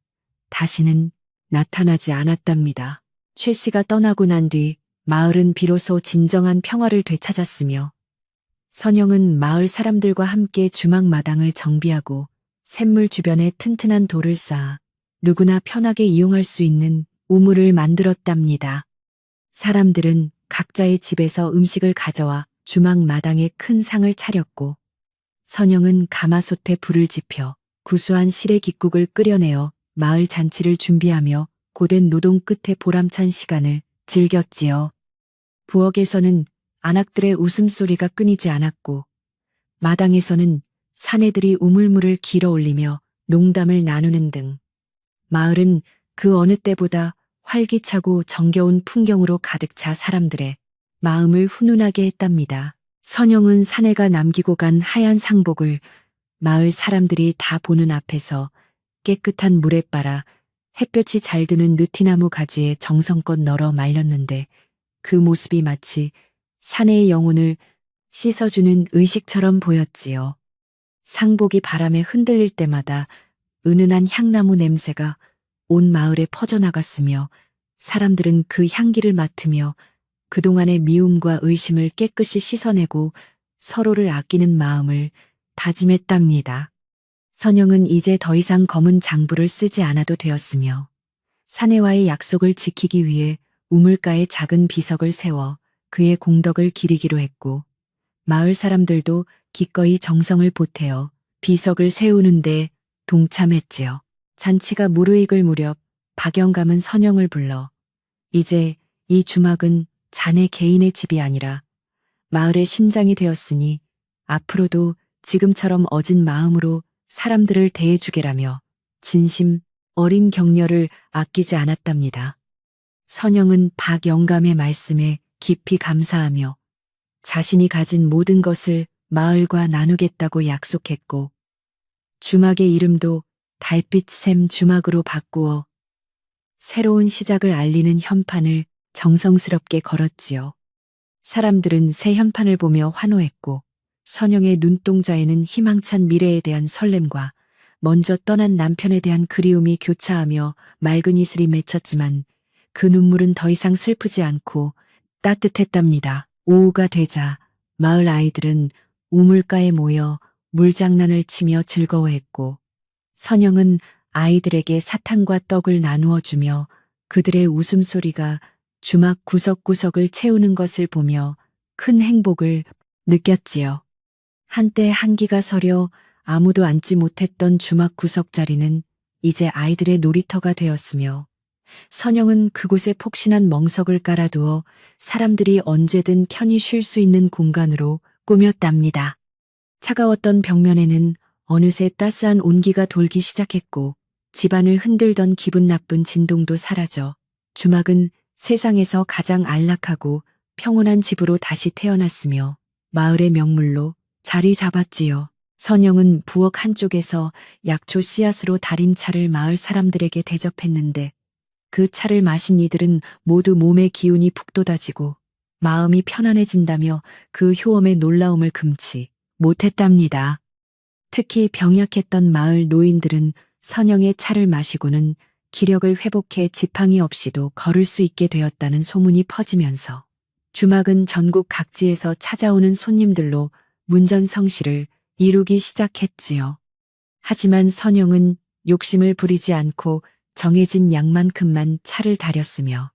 다시는 나타나지 않았답니다. 최 씨가 떠나고 난 뒤 마을은 비로소 진정한 평화를 되찾았으며 선영은 마을 사람들과 함께 주막 마당을 정비하고 샘물 주변에 튼튼한 돌을 쌓아 누구나 편하게 이용할 수 있는 우물을 만들었답니다. 사람들은 각자의 집에서 음식을 가져와 주막 마당에 큰 상을 차렸고 선영은 가마솥에 불을 지펴 구수한 시래깃국을 끓여내어 마을 잔치를 준비하며 고된 노동 끝에 보람찬 시간을 즐겼지요. 부엌에서는 안악들의 웃음소리가 끊이지 않았고 마당에서는 사내들이 우물물을 길어 올리며 농담을 나누는 등 마을은 그 어느 때보다 활기차고 정겨운 풍경으로 가득 차 사람들의 마음을 훈훈하게 했답니다. 선영은 사내가 남기고 간 하얀 상복을 마을 사람들이 다 보는 앞에서 깨끗한 물에 빨아 햇볕이 잘 드는 느티나무 가지에 정성껏 널어 말렸는데 그 모습이 마치 사내의 영혼을 씻어주는 의식처럼 보였지요. 상복이 바람에 흔들릴 때마다 은은한 향나무 냄새가 온 마을에 퍼져나갔으며 사람들은 그 향기를 맡으며 그동안의 미움과 의심을 깨끗이 씻어내고 서로를 아끼는 마음을 다짐했답니다. 선영은 이제 더 이상 검은 장부를 쓰지 않아도 되었으며 사내와의 약속을 지키기 위해 우물가에 작은 비석을 세워 그의 공덕을 기리기로 했고 마을 사람들도 기꺼이 정성을 보태어 비석을 세우는데 동참했지요. 잔치가 무르익을 무렵 박영감은 선영을 불러 이제 이 주막은 자네 개인의 집이 아니라 마을의 심장이 되었으니 앞으로도 지금처럼 어진 마음으로 사람들을 대해주게라며 진심 어린 격려를 아끼지 않았답니다. 선영은 박영감의 말씀에 깊이 감사하며 자신이 가진 모든 것을 마을과 나누겠다고 약속했고 주막의 이름도 달빛샘 주막으로 바꾸어 새로운 시작을 알리는 현판을 정성스럽게 걸었지요. 사람들은 새 현판을 보며 환호했고 선영의 눈동자에는 희망찬 미래에 대한 설렘과 먼저 떠난 남편에 대한 그리움이 교차하며 맑은 이슬이 맺혔지만 그 눈물은 더 이상 슬프지 않고 따뜻했답니다. 오후가 되자 마을 아이들은 우물가에 모여 물장난을 치며 즐거워했고 선영은 아이들에게 사탕과 떡을 나누어 주며 그들의 웃음소리가 주막 구석구석을 채우는 것을 보며 큰 행복을 느꼈지요. 한때 한기가 서려 아무도 앉지 못했던 주막 구석 자리는 이제 아이들의 놀이터가 되었으며 선영은 그곳에 폭신한 멍석을 깔아두어 사람들이 언제든 편히 쉴 수 있는 공간으로 꾸몄답니다. 차가웠던 벽면에는 어느새 따스한 온기가 돌기 시작했고 집안을 흔들던 기분 나쁜 진동도 사라져 주막은 세상에서 가장 안락하고 평온한 집으로 다시 태어났으며 마을의 명물로 자리 잡았지요. 선영은 부엌 한쪽에서 약초 씨앗으로 달인 차를 마을 사람들에게 대접했는데 그 차를 마신 이들은 모두 몸의 기운이 북돋아지고 마음이 편안해진다며 그 효험의 놀라움을 금치 못했답니다. 특히 병약했던 마을 노인들은 선영의 차를 마시고는 기력을 회복해 지팡이 없이도 걸을 수 있게 되었다는 소문이 퍼지면서 주막은 전국 각지에서 찾아오는 손님들로 문전성시를 이루기 시작했지요. 하지만 선영은 욕심을 부리지 않고 정해진 양만큼만 차를 다렸으며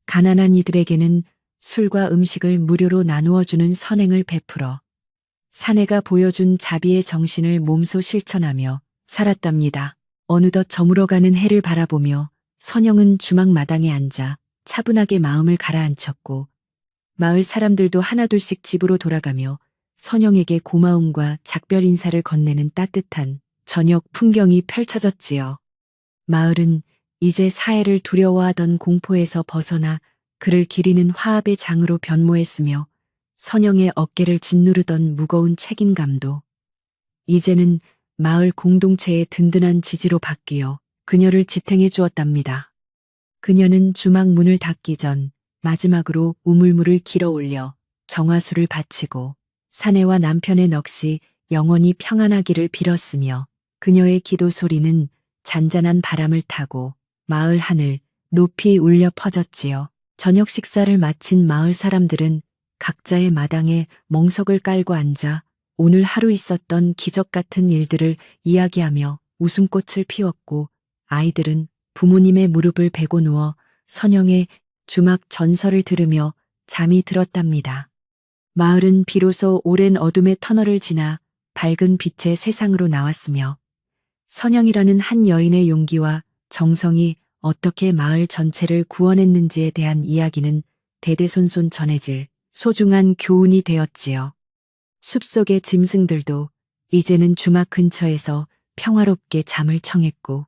가난한 이들에게는 술과 음식을 무료로 나누어주는 선행을 베풀어 사내가 보여준 자비의 정신을 몸소 실천하며 살았답니다. 어느덧 저물어가는 해를 바라보며 선영은 주막 마당에 앉아 차분하게 마음을 가라앉혔고 마을 사람들도 하나둘씩 집으로 돌아가며 선영에게 고마움과 작별 인사를 건네는 따뜻한 저녁 풍경이 펼쳐졌지요. 마을은 이제 사해를 두려워하던 공포에서 벗어나 그를 기리는 화합의 장으로 변모했으며 선영의 어깨를 짓누르던 무거운 책임감도 이제는 마을 공동체의 든든한 지지로 바뀌어 그녀를 지탱해 주었답니다. 그녀는 주막 문을 닫기 전 마지막으로 우물물을 길어 올려 정화수를 바치고 사내와 남편의 넋이 영원히 평안하기를 빌었으며 그녀의 기도 소리는 잔잔한 바람을 타고 마을 하늘 높이 울려 퍼졌지요. 저녁 식사를 마친 마을 사람들은 각자의 마당에 멍석을 깔고 앉아 오늘 하루 있었던 기적 같은 일들을 이야기하며 웃음꽃을 피웠고 아이들은 부모님의 무릎을 베고 누워 선영의 주막 전설을 들으며 잠이 들었답니다. 마을은 비로소 오랜 어둠의 터널을 지나 밝은 빛의 세상으로 나왔으며 선영이라는 한 여인의 용기와 정성이 어떻게 마을 전체를 구원했는지에 대한 이야기는 대대손손 전해질 소중한 교훈이 되었지요. 숲속의 짐승들도 이제는 주막 근처에서 평화롭게 잠을 청했고,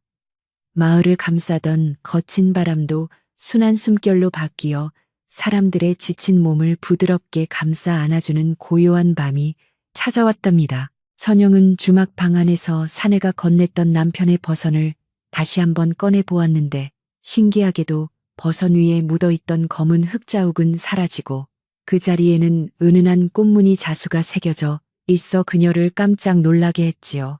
마을을 감싸던 거친 바람도 순한 숨결로 바뀌어 사람들의 지친 몸을 부드럽게 감싸 안아주는 고요한 밤이 찾아왔답니다. 선영은 주막 방 안에서 사내가 건넸던 남편의 버선을 다시 한번 꺼내 보았는데, 신기하게도 버선 위에 묻어있던 검은 흙자욱은 사라지고 그 자리에는 은은한 꽃무늬 자수가 새겨져 있어 그녀를 깜짝 놀라게 했지요.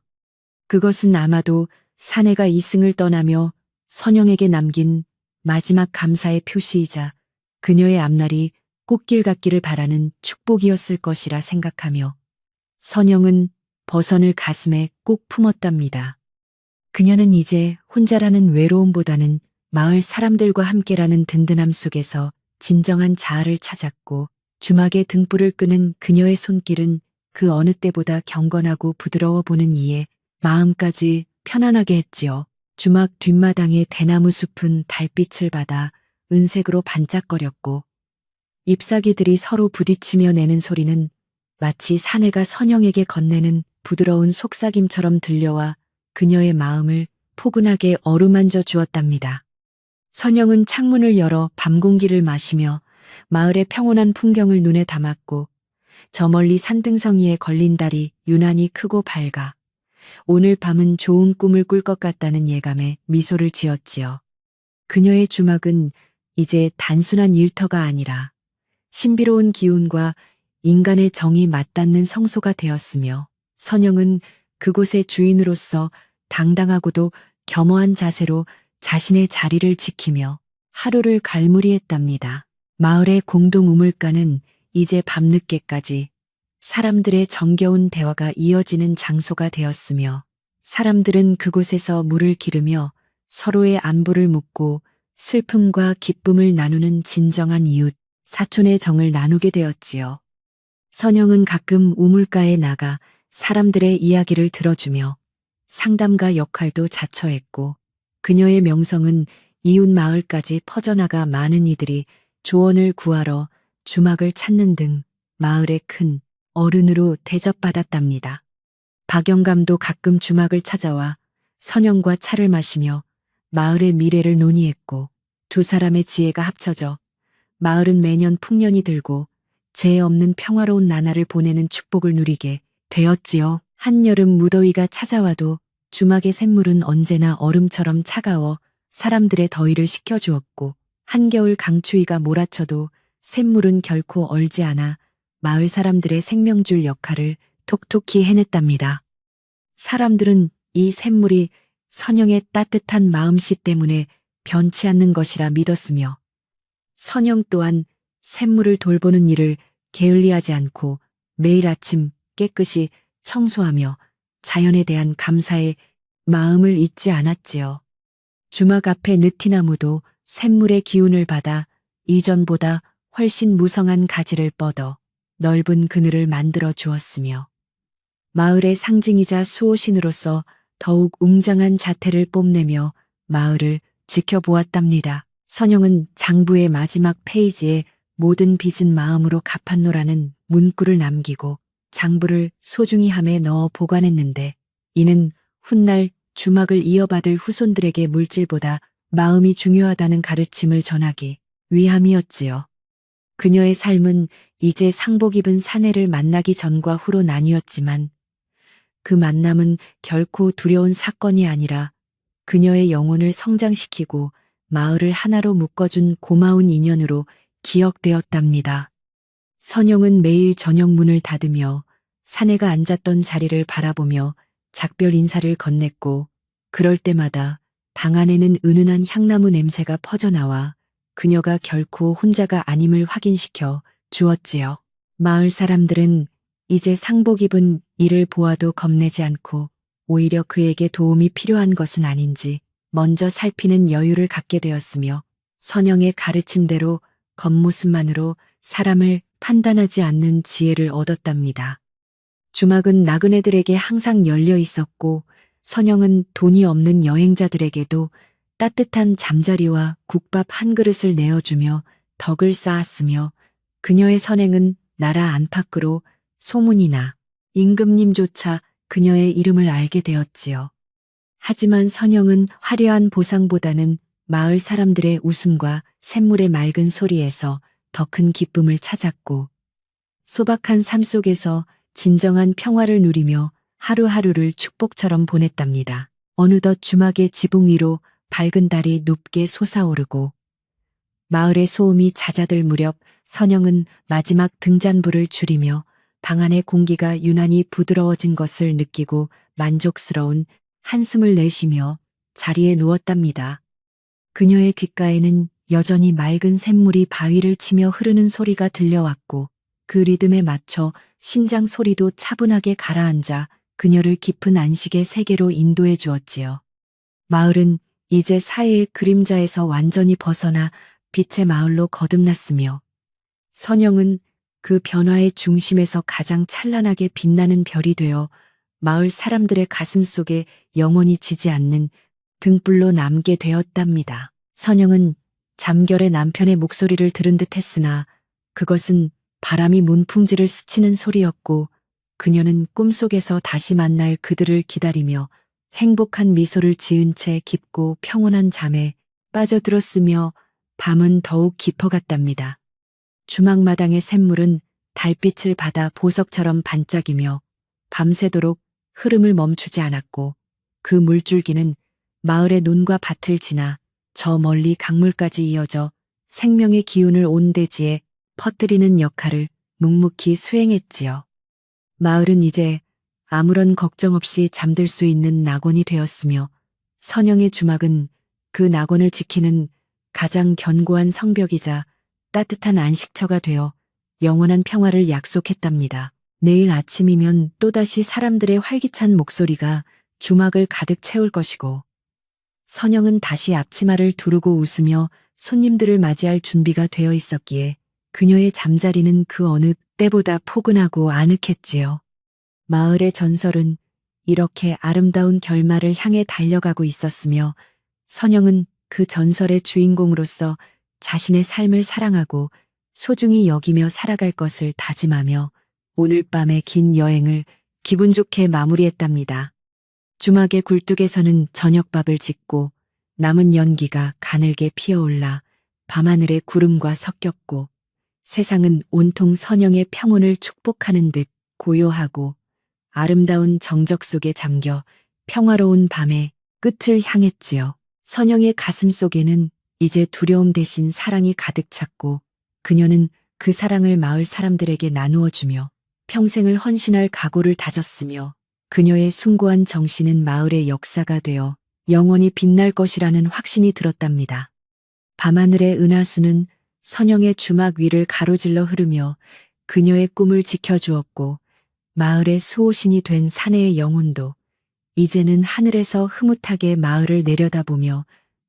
그것은 아마도 사내가 이승을 떠나며 선영에게 남긴 마지막 감사의 표시이자 그녀의 앞날이 꽃길 같기를 바라는 축복이었을 것이라 생각하며 선영은 버선을 가슴에 꼭 품었답니다. 그녀는 이제 혼자라는 외로움보다는 마을 사람들과 함께라는 든든함 속에서 진정한 자아를 찾았고, 주막에 등불을 끄는 그녀의 손길은 그 어느 때보다 경건하고 부드러워 보는 이에 마음까지 편안하게 했지요. 주막 뒷마당의 대나무 숲은 달빛을 받아 은색으로 반짝거렸고, 잎사귀들이 서로 부딪히며 내는 소리는 마치 사내가 선영에게 건네는 부드러운 속삭임처럼 들려와 그녀의 마음을 포근하게 어루만져 주었답니다. 선영은 창문을 열어 밤 공기를 마시며 마을의 평온한 풍경을 눈에 담았고, 저 멀리 산등성이에 걸린 달이 유난히 크고 밝아 오늘 밤은 좋은 꿈을 꿀 것 같다는 예감에 미소를 지었지요. 그녀의 주막은 이제 단순한 일터가 아니라 신비로운 기운과 인간의 정이 맞닿는 성소가 되었으며, 선영은 그곳의 주인으로서 당당하고도 겸허한 자세로 자신의 자리를 지키며 하루를 갈무리했답니다. 마을의 공동 우물가는 이제 밤늦게까지 사람들의 정겨운 대화가 이어지는 장소가 되었으며, 사람들은 그곳에서 물을 기르며 서로의 안부를 묻고 슬픔과 기쁨을 나누는 진정한 이웃, 사촌의 정을 나누게 되었지요. 선영은 가끔 우물가에 나가 사람들의 이야기를 들어주며 상담가 역할도 자처했고, 그녀의 명성은 이웃 마을까지 퍼져나가 많은 이들이 조언을 구하러 주막을 찾는 등 마을의 큰 어른으로 대접받았답니다. 박영감도 가끔 주막을 찾아와 선영과 차를 마시며 마을의 미래를 논의했고, 두 사람의 지혜가 합쳐져 마을은 매년 풍년이 들고 재해 없는 평화로운 나날을 보내는 축복을 누리게 되었지요. 한여름 무더위가 찾아와도 주막의 샘물은 언제나 얼음처럼 차가워 사람들의 더위를 식혀주었고, 한겨울 강추위가 몰아쳐도 샘물은 결코 얼지 않아 마을 사람들의 생명줄 역할을 톡톡히 해냈답니다. 사람들은 이 샘물이 선영의 따뜻한 마음씨 때문에 변치 않는 것이라 믿었으며, 선영 또한 샘물을 돌보는 일을 게을리하지 않고 매일 아침 깨끗이 청소하며 자연에 대한 감사의 마음을 잊지 않았지요. 주막 앞의 느티나무도 샘물의 기운을 받아 이전보다 훨씬 무성한 가지를 뻗어 넓은 그늘을 만들어 주었으며, 마을의 상징이자 수호신으로서 더욱 웅장한 자태를 뽐내며 마을을 지켜보았답니다. 선영은 장부의 마지막 페이지에 모든 빚은 마음으로 갚았노라는 문구를 남기고 장부를 소중히 함에 넣어 보관했는데, 이는 훗날 주막을 이어받을 후손들에게 물질보다 마음이 중요하다는 가르침을 전하기 위함이었지요. 그녀의 삶은 이제 상복 입은 사내를 만나기 전과 후로 나뉘었지만, 그 만남은 결코 두려운 사건이 아니라 그녀의 영혼을 성장시키고 마을을 하나로 묶어준 고마운 인연으로 기억되었답니다. 선영은 매일 저녁 문을 닫으며 사내가 앉았던 자리를 바라보며 작별 인사를 건넸고, 그럴 때마다 방 안에는 은은한 향나무 냄새가 퍼져나와 그녀가 결코 혼자가 아님을 확인시켜 주었지요. 마을 사람들은 이제 상복 입은 이를 보아도 겁내지 않고 오히려 그에게 도움이 필요한 것은 아닌지 먼저 살피는 여유를 갖게 되었으며, 선영의 가르침대로 겉모습만으로 사람을 판단하지 않는 지혜를 얻었답니다. 주막은 나그네들에게 항상 열려 있었고, 선영은 돈이 없는 여행자들에게도 따뜻한 잠자리와 국밥 한 그릇을 내어주며 덕을 쌓았으며, 그녀의 선행은 나라 안팎으로 소문이 나 임금님조차 그녀의 이름을 알게 되었지요. 하지만 선영은 화려한 보상보다는 마을 사람들의 웃음과 샘물의 맑은 소리에서 더 큰 기쁨을 찾았고, 소박한 삶 속에서 진정한 평화를 누리며 하루하루를 축복처럼 보냈답니다. 어느덧 주막의 지붕 위로 밝은 달이 높게 솟아오르고 마을의 소음이 잦아들 무렵 선영은 마지막 등잔불을 줄이며 방 안의 공기가 유난히 부드러워진 것을 느끼고 만족스러운 한숨을 내쉬며 자리에 누웠답니다. 그녀의 귓가에는 여전히 맑은 샘물이 바위를 치며 흐르는 소리가 들려왔고, 그 리듬에 맞춰 심장 소리도 차분하게 가라앉아 그녀를 깊은 안식의 세계로 인도해 주었지요. 마을은 이제 사회의 그림자에서 완전히 벗어나 빛의 마을로 거듭났으며, 선영은 그 변화의 중심에서 가장 찬란하게 빛나는 별이 되어 마을 사람들의 가슴 속에 영원히 지지 않는 등불로 남게 되었답니다. 선영은 잠결에 남편의 목소리를 들은 듯 했으나 그것은 바람이 문풍지를 스치는 소리였고, 그녀는 꿈속에서 다시 만날 그들을 기다리며 행복한 미소를 지은 채 깊고 평온한 잠에 빠져들었으며 밤은 더욱 깊어갔답니다. 주막마당의 샘물은 달빛을 받아 보석처럼 반짝이며 밤새도록 흐름을 멈추지 않았고, 그 물줄기는 마을의 논과 밭을 지나 저 멀리 강물까지 이어져 생명의 기운을 온 대지에 퍼뜨리는 역할을 묵묵히 수행했지요. 마을은 이제 아무런 걱정 없이 잠들 수 있는 낙원이 되었으며, 선영의 주막은 그 낙원을 지키는 가장 견고한 성벽이자 따뜻한 안식처가 되어 영원한 평화를 약속했답니다. 내일 아침이면 또다시 사람들의 활기찬 목소리가 주막을 가득 채울 것이고, 선영은 다시 앞치마를 두르고 웃으며 손님들을 맞이할 준비가 되어 있었기에 그녀의 잠자리는 그 어느 때보다 포근하고 아늑했지요. 마을의 전설은 이렇게 아름다운 결말을 향해 달려가고 있었으며, 선영은 그 전설의 주인공으로서 자신의 삶을 사랑하고 소중히 여기며 살아갈 것을 다짐하며 오늘 밤의 긴 여행을 기분 좋게 마무리했답니다. 주막의 굴뚝에서는 저녁밥을 짓고 남은 연기가 가늘게 피어올라 밤하늘의 구름과 섞였고, 세상은 온통 선영의 평온을 축복하는 듯 고요하고 아름다운 정적 속에 잠겨 평화로운 밤의 끝을 향했지요. 선영의 가슴 속에는 이제 두려움 대신 사랑이 가득 찼고, 그녀는 그 사랑을 마을 사람들에게 나누어 주며 평생을 헌신할 각오를 다졌으며, 그녀의 숭고한 정신은 마을의 역사가 되어 영원히 빛날 것이라는 확신이 들었답니다. 밤하늘의 은하수는 선영의 주막 위를 가로질러 흐르며 그녀의 꿈을 지켜주었고, 마을의 수호신이 된 사내의 영혼도 이제는 하늘에서 흐뭇하게 마을을 내려다보며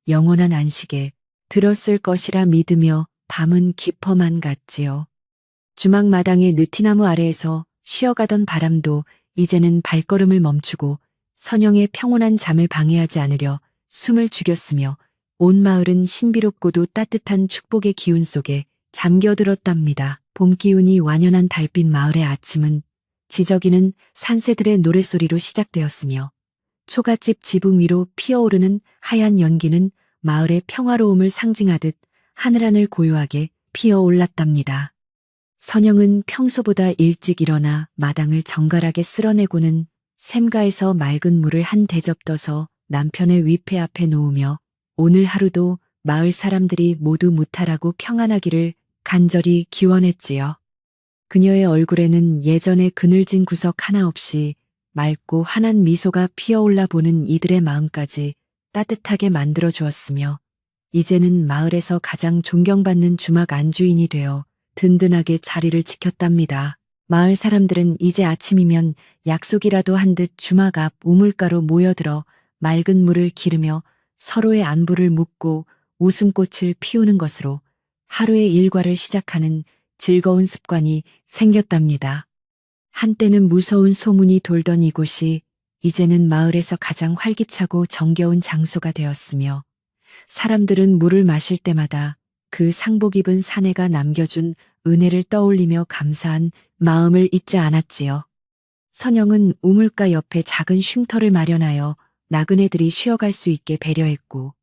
영원한 안식에 들었을 것이라 믿으며 밤은 깊어만 갔지요. 주막 마당의 느티나무 아래에서 쉬어가던 바람도 이제는 발걸음을 멈추고 선영의 평온한 잠을 방해하지 않으려 숨을 죽였으며, 온 마을은 신비롭고도 따뜻한 축복의 기운 속에 잠겨들었답니다. 봄 기운이 완연한 달빛 마을의 아침은 지저귀는 산새들의 노랫소리로 시작되었으며, 초가집 지붕 위로 피어오르는 하얀 연기는 마을의 평화로움을 상징하듯 하늘하늘 고요하게 피어올랐답니다. 선영은 평소보다 일찍 일어나 마당을 정갈하게 쓸어내고는 샘가에서 맑은 물을 한 대접 떠서 남편의 위패 앞에 놓으며 오늘 하루도 마을 사람들이 모두 무탈하고 평안하기를 간절히 기원했지요. 그녀의 얼굴에는 예전의 그늘진 구석 하나 없이 맑고 환한 미소가 피어올라 보는 이들의 마음까지 따뜻하게 만들어 주었으며, 이제는 마을에서 가장 존경받는 주막 안주인이 되어 든든하게 자리를 지켰답니다. 마을 사람들은 이제 아침이면 약속이라도 한 듯 주막 앞 우물가로 모여들어 맑은 물을 기르며 서로의 안부를 묻고 웃음꽃을 피우는 것으로 하루의 일과를 시작하는 즐거운 습관이 생겼답니다. 한때는 무서운 소문이 돌던 이곳이 이제는 마을에서 가장 활기차고 정겨운 장소가 되었으며, 사람들은 물을 마실 때마다 그 상복 입은 사내가 남겨준 은혜를 떠올리며 감사한 마음을 잊지 않았지요. 선영은 우물가 옆에 작은 쉼터를 마련하여 나그네들이 쉬어갈 수 있게 배려했고,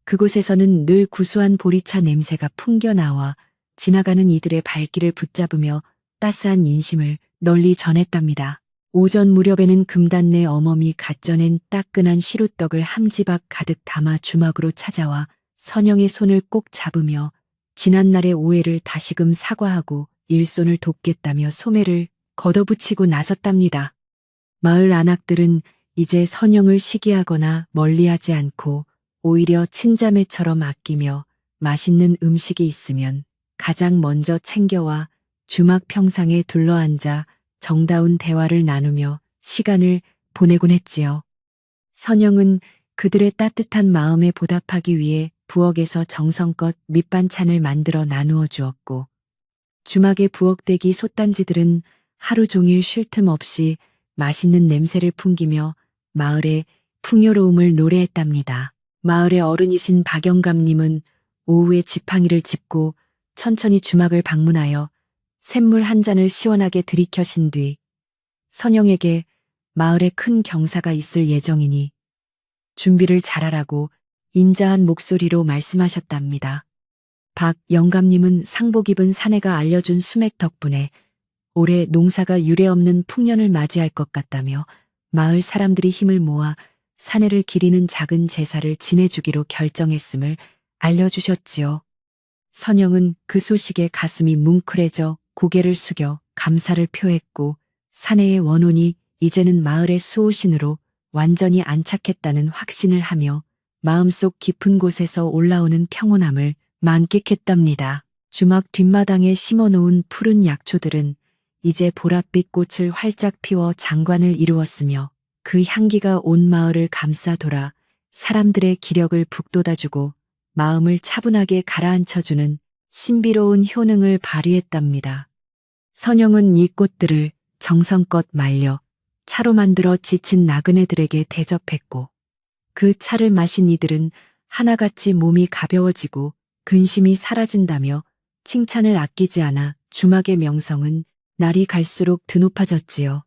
그곳에서는 늘 구수한 보리차 냄새가 풍겨나와 지나가는 이들의 발길을 붙잡으며 따스한 인심을 널리 전했답니다. 오전 무렵에는 금단내 어멈이 갓 쪄낸 따끈한 시루떡을 함지박 가득 담아 주막으로 찾아와 선영의 손을 꼭 잡으며 지난날의 오해를 다시금 사과하고 일손을 돕겠다며 소매를 걷어붙이고 나섰답니다. 마을 안악들은 이제 선영을 시기하거나 멀리하지 않고 오히려 친자매처럼 아끼며 맛있는 음식이 있으면 가장 먼저 챙겨와 주막 평상에 둘러앉아 정다운 대화를 나누며 시간을 보내곤 했지요. 선영은 그들의 따뜻한 마음에 보답하기 위해 부엌에서 정성껏 밑반찬을 만들어 나누어 주었고, 주막의 부엌대기 솥단지들은 하루 종일 쉴 틈 없이 맛있는 냄새를 풍기며 마을의 풍요로움을 노래했답니다. 마을의 어른이신 박영감님은 오후에 지팡이를 짚고 천천히 주막을 방문하여 샘물 한 잔을 시원하게 들이켜신 뒤 선영에게 마을에 큰 경사가 있을 예정이니 준비를 잘하라고 인자한 목소리로 말씀하셨답니다. 박 영감님은 상복 입은 사내가 알려준 수맥 덕분에 올해 농사가 유례없는 풍년을 맞이할 것 같다며 마을 사람들이 힘을 모아 사내를 기리는 작은 제사를 지내주기로 결정했음을 알려주셨지요. 선영은 그 소식에 가슴이 뭉클해져 고개를 숙여 감사를 표했고, 사내의 원혼이 이제는 마을의 수호신으로 완전히 안착했다는 확신을 하며 마음속 깊은 곳에서 올라오는 평온함을 만끽했답니다. 주막 뒷마당에 심어놓은 푸른 약초들은 이제 보랏빛 꽃을 활짝 피워 장관을 이루었으며 그 향기가 온 마을을 감싸 돌아 사람들의 기력을 북돋아주고 마음을 차분하게 가라앉혀주는 신비로운 효능을 발휘했답니다. 선영은 이 꽃들을 정성껏 말려 차로 만들어 지친 나그네들에게 대접했고, 그 차를 마신 이들은 하나같이 몸이 가벼워지고 근심이 사라진다며 칭찬을 아끼지 않아 주막의 명성은 날이 갈수록 드높아졌지요.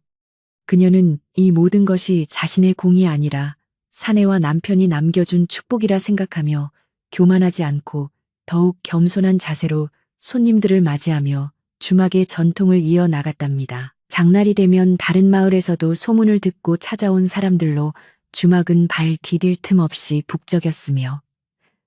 그녀는 이 모든 것이 자신의 공이 아니라 사내와 남편이 남겨준 축복이라 생각하며 교만하지 않고 더욱 겸손한 자세로 손님들을 맞이하며 주막의 전통을 이어나갔답니다. 장날이 되면 다른 마을에서도 소문을 듣고 찾아온 사람들로 주막은 발 디딜 틈 없이 북적였으며,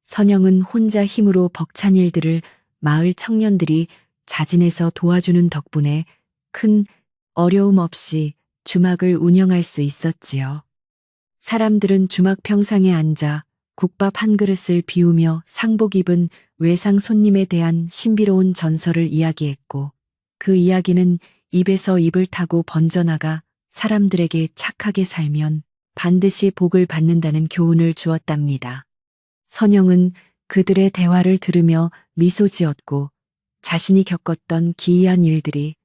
선영은 혼자 힘으로 벅찬 일들을 마을 청년들이 자진해서 도와주는 덕분에 큰 어려움 없이 주막을 운영할 수 있었지요. 사람들은 주막 평상에 앉아 국밥 한 그릇을 비우며 상복 입은 외상 손님에 대한 신비로운 전설을 이야기했고, 그 이야기는 입에서 입을 타고 번져나가 사람들에게 착하게 살면 반드시 복을 받는다는 교훈을 주었답니다. 선영은 그들의 대화를 들으며 미소 지었고, 자신이 겪었던 기이한 일들이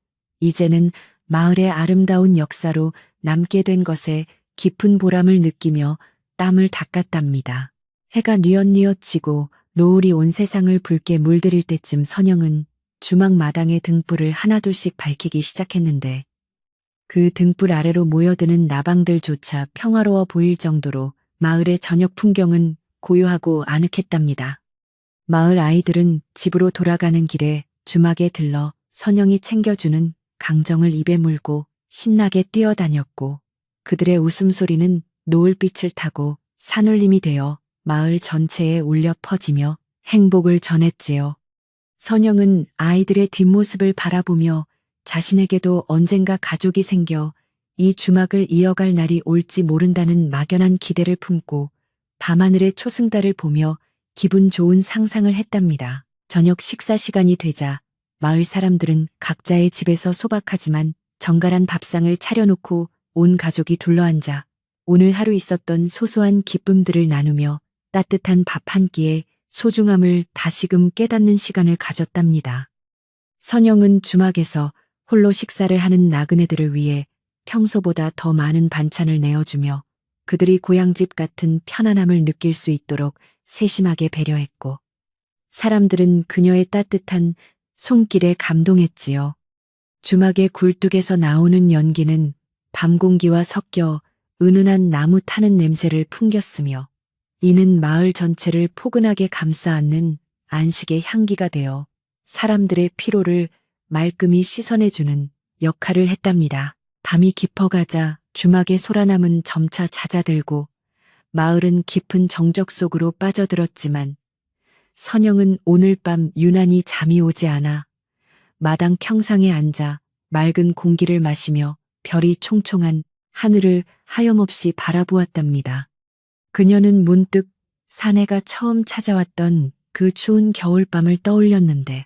이제는 마을의 아름다운 역사로 남게 된 것에 깊은 보람을 느끼며 땀을 닦았답니다. 해가 뉘엿뉘엿 지고 노을이 온 세상을 붉게 물들일 때쯤 선영은 주막 마당의 등불을 하나둘씩 밝히기 시작했는데, 그 등불 아래로 모여드는 나방들조차 평화로워 보일 정도로 마을의 저녁 풍경은 고요하고 아늑했답니다. 마을 아이들은 집으로 돌아가는 길에 주막에 들러 선영이 챙겨주는 강정을 입에 물고 신나게 뛰어다녔고, 그들의 웃음소리는 노을빛을 타고 산울림이 되어 마을 전체에 울려 퍼지며 행복을 전했지요. 선영은 아이들의 뒷모습을 바라보며 자신에게도 언젠가 가족이 생겨 이 주막을 이어갈 날이 올지 모른다는 막연한 기대를 품고 밤하늘의 초승달을 보며 기분 좋은 상상을 했답니다. 저녁 식사 시간이 되자 마을 사람들은 각자의 집에서 소박하지만 정갈한 밥상을 차려놓고 온 가족이 둘러앉아 오늘 하루 있었던 소소한 기쁨들을 나누며 따뜻한 밥 한 끼에 소중함을 다시금 깨닫는 시간을 가졌답니다. 선영은 주막에서 홀로 식사를 하는 나그네들을 위해 평소보다 더 많은 반찬을 내어주며 그들이 고향집 같은 편안함을 느낄 수 있도록 세심하게 배려했고, 사람들은 그녀의 따뜻한 손길에 감동했지요. 주막의 굴뚝에서 나오는 연기는 밤 공기와 섞여 은은한 나무 타는 냄새를 풍겼으며 이는 마을 전체를 포근하게 감싸 안는 안식의 향기가 되어 사람들의 피로를 말끔히 씻어내주는 역할을 했답니다. 밤이 깊어가자 주막의 소라남은 점차 잦아들고 마을은 깊은 정적 속으로 빠져들었지만 선영은 오늘 밤 유난히 잠이 오지 않아 마당 평상에 앉아 맑은 공기를 마시며 별이 총총한 하늘을 하염없이 바라보았답니다. 그녀는 문득 사내가 처음 찾아왔던 그 추운 겨울밤을 떠올렸는데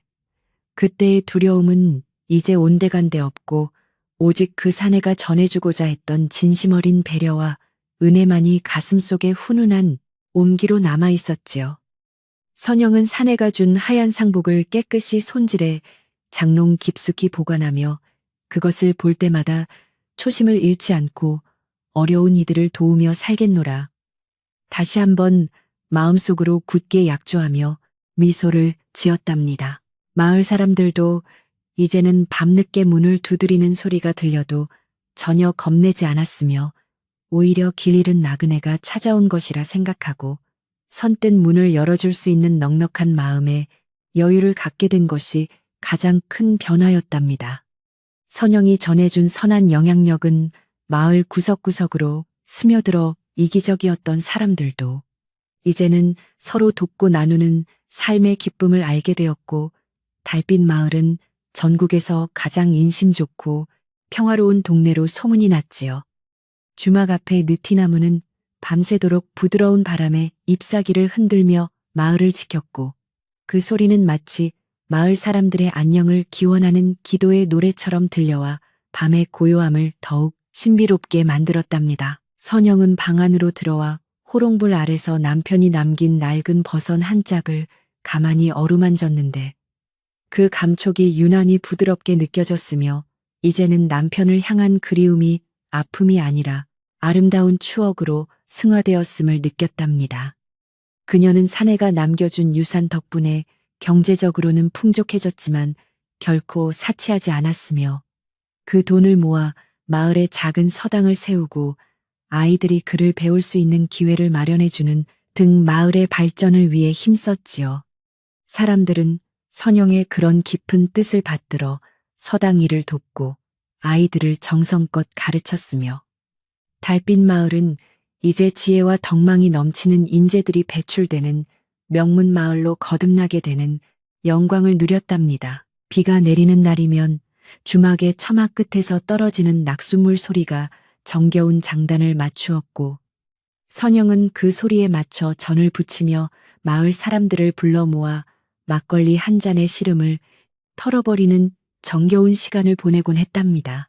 그때의 두려움은 이제 온데간데 없고 오직 그 사내가 전해주고자 했던 진심 어린 배려와 은혜만이 가슴속에 훈훈한 온기로 남아 있었지요. 선영은 사내가 준 하얀 상복을 깨끗이 손질해 장롱 깊숙이 보관하며 그것을 볼 때마다 초심을 잃지 않고 어려운 이들을 도우며 살겠노라. 다시 한번 마음속으로 굳게 약조하며 미소를 지었답니다. 마을 사람들도 이제는 밤늦게 문을 두드리는 소리가 들려도 전혀 겁내지 않았으며 오히려 길 잃은 나그네가 찾아온 것이라 생각하고 선뜻 문을 열어줄 수 있는 넉넉한 마음에 여유를 갖게 된 것이 가장 큰 변화였답니다. 선영이 전해준 선한 영향력은 마을 구석구석으로 스며들어 이기적이었던 사람들도 이제는 서로 돕고 나누는 삶의 기쁨을 알게 되었고 달빛 마을은 전국에서 가장 인심 좋고 평화로운 동네로 소문이 났지요. 주막 앞의 느티나무는 밤새도록 부드러운 바람에 잎사귀를 흔들며 마을을 지켰고 그 소리는 마치 마을 사람들의 안녕을 기원하는 기도의 노래처럼 들려와 밤의 고요함을 더욱 신비롭게 만들었답니다. 선영은 방 안으로 들어와 호롱불 아래서 남편이 남긴 낡은 버선 한 짝을 가만히 어루만졌는데 그 감촉이 유난히 부드럽게 느껴졌으며 이제는 남편을 향한 그리움이 아픔이 아니라 아름다운 추억으로 승화되었음을 느꼈답니다. 그녀는 사내가 남겨준 유산 덕분에 경제적으로는 풍족해졌지만 결코 사치하지 않았으며 그 돈을 모아 마을에 작은 서당을 세우고 아이들이 글을 배울 수 있는 기회를 마련해주는 등 마을의 발전을 위해 힘썼지요. 사람들은 선영의 그런 깊은 뜻을 받들어 서당 일을 돕고 아이들을 정성껏 가르쳤으며 달빛 마을은 이제 지혜와 덕망이 넘치는 인재들이 배출되는 명문 마을로 거듭나게 되는 영광을 누렸답니다. 비가 내리는 날이면 주막의 처마 끝에서 떨어지는 낙숫물 소리가 정겨운 장단을 맞추었고 선영은 그 소리에 맞춰 전을 부치며 마을 사람들을 불러 모아 막걸리 한 잔의 시름을 털어버리는 정겨운 시간을 보내곤 했답니다.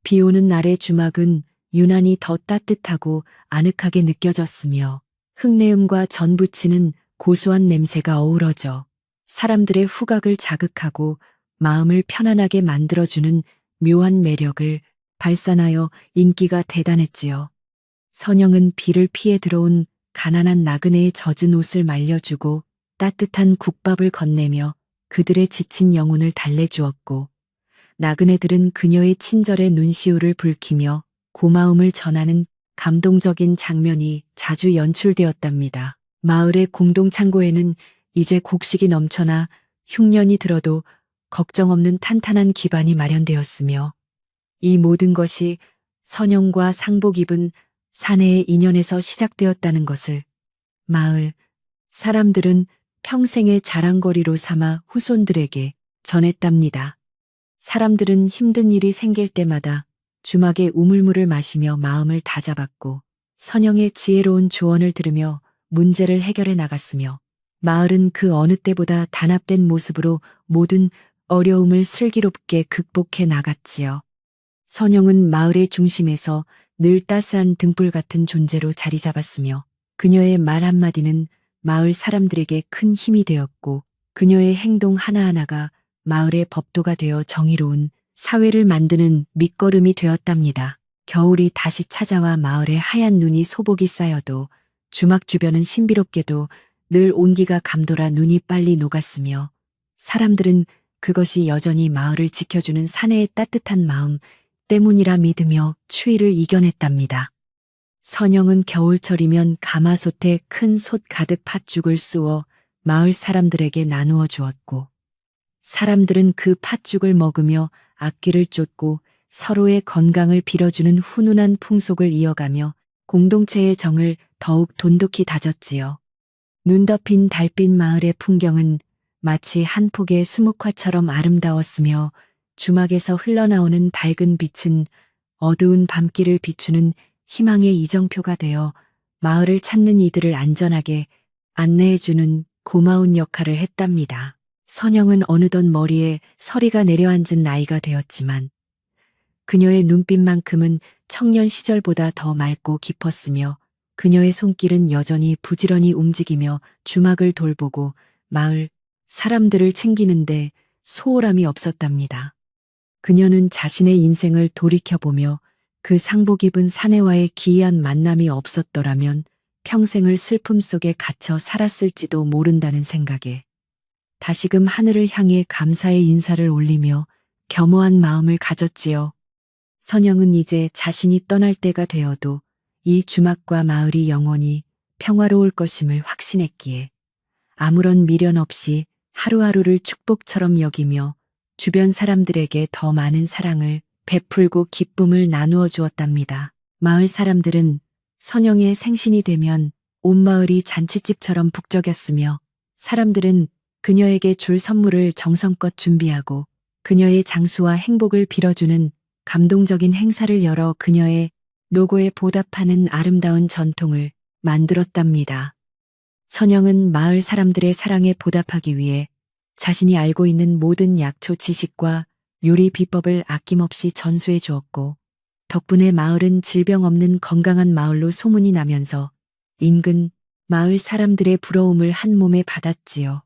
비 오는 날의 주막은 유난히 더 따뜻하고 아늑하게 느껴졌으며 흙내음과 전 부치는 고소한 냄새가 어우러져 사람들의 후각을 자극하고 마음을 편안하게 만들어주는 묘한 매력을 발산하여 인기가 대단했지요. 선영은 비를 피해 들어온 가난한 나그네의 젖은 옷을 말려주고 따뜻한 국밥을 건네며 그들의 지친 영혼을 달래주었고 나그네들은 그녀의 친절에 눈시울을 붉히며 고마움을 전하는 감동적인 장면이 자주 연출되었답니다. 마을의 공동창고에는 이제 곡식이 넘쳐나 흉년이 들어도 걱정 없는 탄탄한 기반이 마련되었으며 이 모든 것이 선영과 상복 입은 사내의 인연에서 시작되었다는 것을 마을 사람들은 평생의 자랑거리로 삼아 후손들에게 전했답니다. 사람들은 힘든 일이 생길 때마다 주막의 우물물을 마시며 마음을 다잡았고 선영의 지혜로운 조언을 들으며 문제를 해결해 나갔으며 마을은 그 어느 때보다 단합된 모습으로 모든 어려움을 슬기롭게 극복해 나갔지요. 선영은 마을의 중심에서 늘 따스한 등불 같은 존재로 자리 잡았으며 그녀의 말 한마디는 마을 사람들에게 큰 힘이 되었고 그녀의 행동 하나하나가 마을의 법도가 되어 정의로운 사회를 만드는 밑거름이 되었답니다. 겨울이 다시 찾아와 마을에 하얀 눈이 소복이 쌓여도 주막 주변은 신비롭게도 늘 온기가 감돌아 눈이 빨리 녹았으며 사람들은 그것이 여전히 마을을 지켜주는 사내의 따뜻한 마음 때문이라 믿으며 추위를 이겨냈답니다. 선영은 겨울철이면 가마솥에 큰 솥 가득 팥죽을 쑤어 마을 사람들에게 나누어 주었고, 사람들은 그 팥죽을 먹으며 악기를 쫓고 서로의 건강을 빌어주는 훈훈한 풍속을 이어가며 공동체의 정을 더욱 돈독히 다졌지요. 눈 덮인 달빛 마을의 풍경은 마치 한 폭의 수묵화처럼 아름다웠으며, 주막에서 흘러나오는 밝은 빛은 어두운 밤길을 비추는 희망의 이정표가 되어 마을을 찾는 이들을 안전하게 안내해주는 고마운 역할을 했답니다. 선영은 어느덧 머리에 서리가 내려앉은 나이가 되었지만, 그녀의 눈빛만큼은 청년 시절보다 더 맑고 깊었으며, 그녀의 손길은 여전히 부지런히 움직이며 주막을 돌보고 마을 사람들을 챙기는데 소홀함이 없었답니다. 그녀는 자신의 인생을 돌이켜보며 그 상복 입은 사내와의 기이한 만남이 없었더라면 평생을 슬픔 속에 갇혀 살았을지도 모른다는 생각에 다시금 하늘을 향해 감사의 인사를 올리며 겸허한 마음을 가졌지요. 선영은 이제 자신이 떠날 때가 되어도 이 주막과 마을이 영원히 평화로울 것임을 확신했기에 아무런 미련 없이 하루하루를 축복처럼 여기며 주변 사람들에게 더 많은 사랑을 베풀고 기쁨을 나누어 주었답니다. 마을 사람들은 선영의 생신이 되면 온 마을이 잔칫집처럼 북적였으며, 사람들은 그녀에게 줄 선물을 정성껏 준비하고 그녀의 장수와 행복을 빌어주는 감동적인 행사를 열어 그녀의 노고에 보답하는 아름다운 전통을 만들었답니다. 선영은 마을 사람들의 사랑에 보답하기 위해 자신이 알고 있는 모든 약초 지식과 요리 비법을 아낌없이 전수해 주었고, 덕분에 마을은 질병 없는 건강한 마을로 소문이 나면서 인근 마을 사람들의 부러움을 한 몸에 받았지요.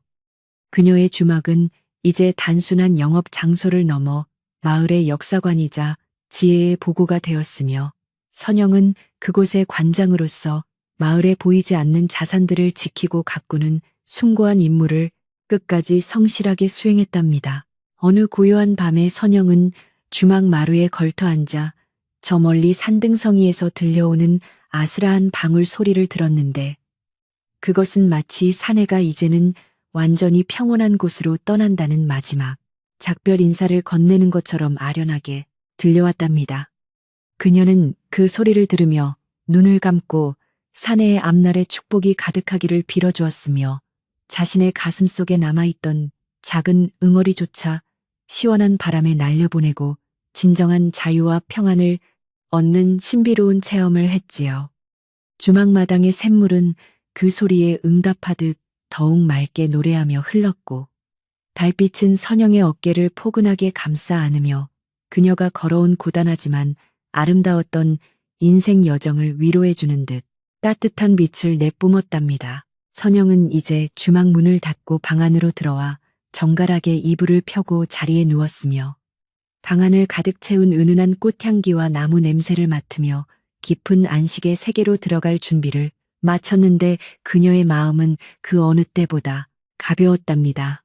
그녀의 주막은 이제 단순한 영업 장소를 넘어 마을의 역사관이자 지혜의 보고가 되었으며, 선영은 그곳의 관장으로서 마을에 보이지 않는 자산들을 지키고 가꾸는 숭고한 임무를 끝까지 성실하게 수행했답니다. 어느 고요한 밤에 선영은 주막 마루에 걸터 앉아 저 멀리 산등성이에서 들려오는 아스라한 방울 소리를 들었는데, 그것은 마치 사내가 이제는 완전히 평온한 곳으로 떠난다는 마지막 작별 인사를 건네는 것처럼 아련하게 들려왔답니다. 그녀는 그 소리를 들으며 눈을 감고 사내의 앞날에 축복이 가득하기를 빌어주었으며, 자신의 가슴 속에 남아있던 작은 응어리조차 시원한 바람에 날려보내고 진정한 자유와 평안을 얻는 신비로운 체험을 했지요. 주막마당의 샘물은 그 소리에 응답하듯 더욱 맑게 노래하며 흘렀고, 달빛은 선영의 어깨를 포근하게 감싸 안으며 그녀가 걸어온 고단하지만 아름다웠던 인생 여정을 위로해주는 듯 따뜻한 빛을 내뿜었답니다. 선영은 이제 주막 문을 닫고 방 안으로 들어와 정갈하게 이불을 펴고 자리에 누웠으며, 방 안을 가득 채운 은은한 꽃향기와 나무 냄새를 맡으며 깊은 안식의 세계로 들어갈 준비를 마쳤는데, 그녀의 마음은 그 어느 때보다 가벼웠답니다.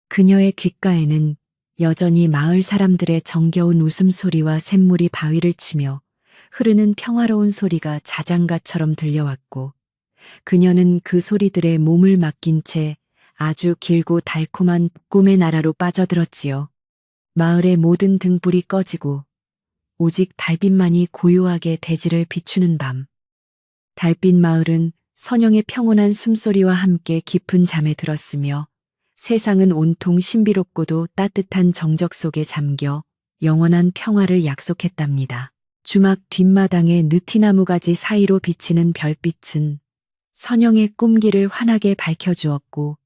그녀의 귓가에는 여전히 마을 사람들의 정겨운 웃음소리와 샘물이 바위를 치며 흐르는 평화로운 소리가 자장가처럼 들려왔고, 그녀는 그 소리들에 몸을 맡긴 채 아주 길고 달콤한 꿈의 나라로 빠져들었지요. 마을의 모든 등불이 꺼지고 오직 달빛만이 고요하게 대지를 비추는 밤. 달빛 마을은 선영의 평온한 숨소리와 함께 깊은 잠에 들었으며, 세상은 온통 신비롭고도 따뜻한 정적 속에 잠겨 영원한 평화를 약속했답니다. 주막 뒷마당의 느티나무 가지 사이로 비치는 별빛은 선영의 꿈길을 환하게 밝혀주었고,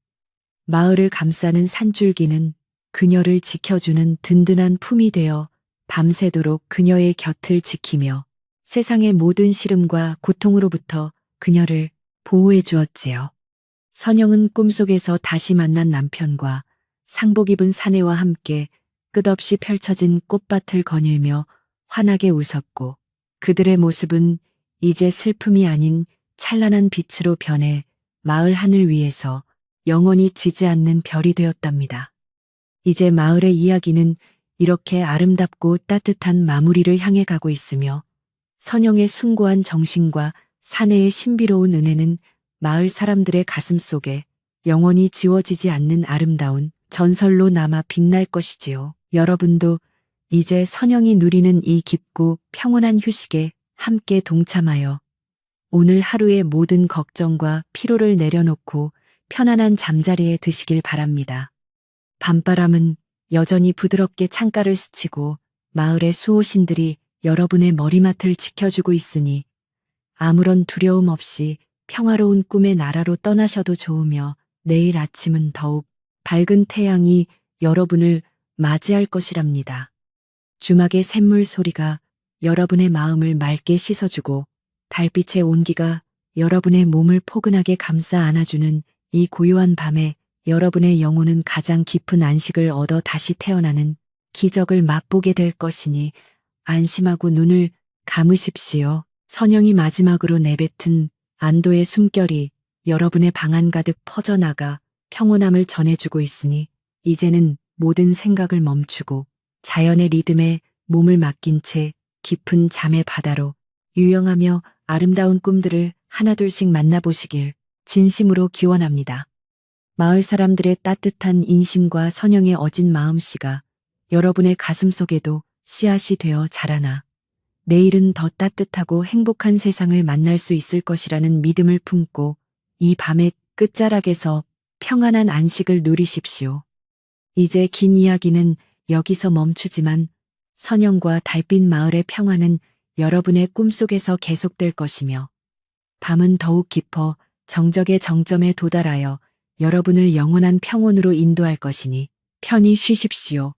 마을을 감싸는 산줄기는 그녀를 지켜주는 든든한 품이 되어 밤새도록 그녀의 곁을 지키며 세상의 모든 시름과 고통으로부터 그녀를 보호해 주었지요. 선영은 꿈속에서 다시 만난 남편과 상복 입은 사내와 함께 끝없이 펼쳐진 꽃밭을 거닐며 환하게 웃었고, 그들의 모습은 이제 슬픔이 아닌 찬란한 빛으로 변해 마을 하늘 위에서 영원히 지지 않는 별이 되었답니다. 이제 마을의 이야기는 이렇게 아름답고 따뜻한 마무리를 향해 가고 있으며 선영의 숭고한 정신과 사내의 신비로운 은혜는 마을 사람들의 가슴 속에 영원히 지워지지 않는 아름다운 전설로 남아 빛날 것이지요. 여러분도 이제 선영이 누리는 이 깊고 평온한 휴식에 함께 동참하여 오늘 하루의 모든 걱정과 피로를 내려놓고 편안한 잠자리에 드시길 바랍니다. 밤바람은 여전히 부드럽게 창가를 스치고 마을의 수호신들이 여러분의 머리맡을 지켜주고 있으니 아무런 두려움 없이 평화로운 꿈의 나라로 떠나셔도 좋으며 내일 아침은 더욱 밝은 태양이 여러분을 맞이할 것이랍니다. 주막의 샘물 소리가 여러분의 마음을 맑게 씻어주고 달빛의 온기가 여러분의 몸을 포근하게 감싸 안아주는 이 고요한 밤에 여러분의 영혼은 가장 깊은 안식을 얻어 다시 태어나는 기적을 맛보게 될 것이니 안심하고 눈을 감으십시오. 선영이 마지막으로 내뱉은 안도의 숨결이 여러분의 방 안 가득 퍼져나가 평온함을 전해주고 있으니 이제는 모든 생각을 멈추고 자연의 리듬에 몸을 맡긴 채 깊은 잠의 바다로 유영하며 아름다운 꿈들을 하나둘씩 만나보시길 진심으로 기원합니다. 마을 사람들의 따뜻한 인심과 선영의 어진 마음씨가 여러분의 가슴 속에도 씨앗이 되어 자라나 내일은 더 따뜻하고 행복한 세상을 만날 수 있을 것이라는 믿음을 품고 이 밤의 끝자락에서 평안한 안식을 누리십시오. 이제 긴 이야기는 여기서 멈추지만 선영과 달빛 마을의 평화는 여러분의 꿈속에서 계속될 것이며 밤은 더욱 깊어 정적의 정점에 도달하여 여러분을 영원한 평온으로 인도할 것이니 편히 쉬십시오.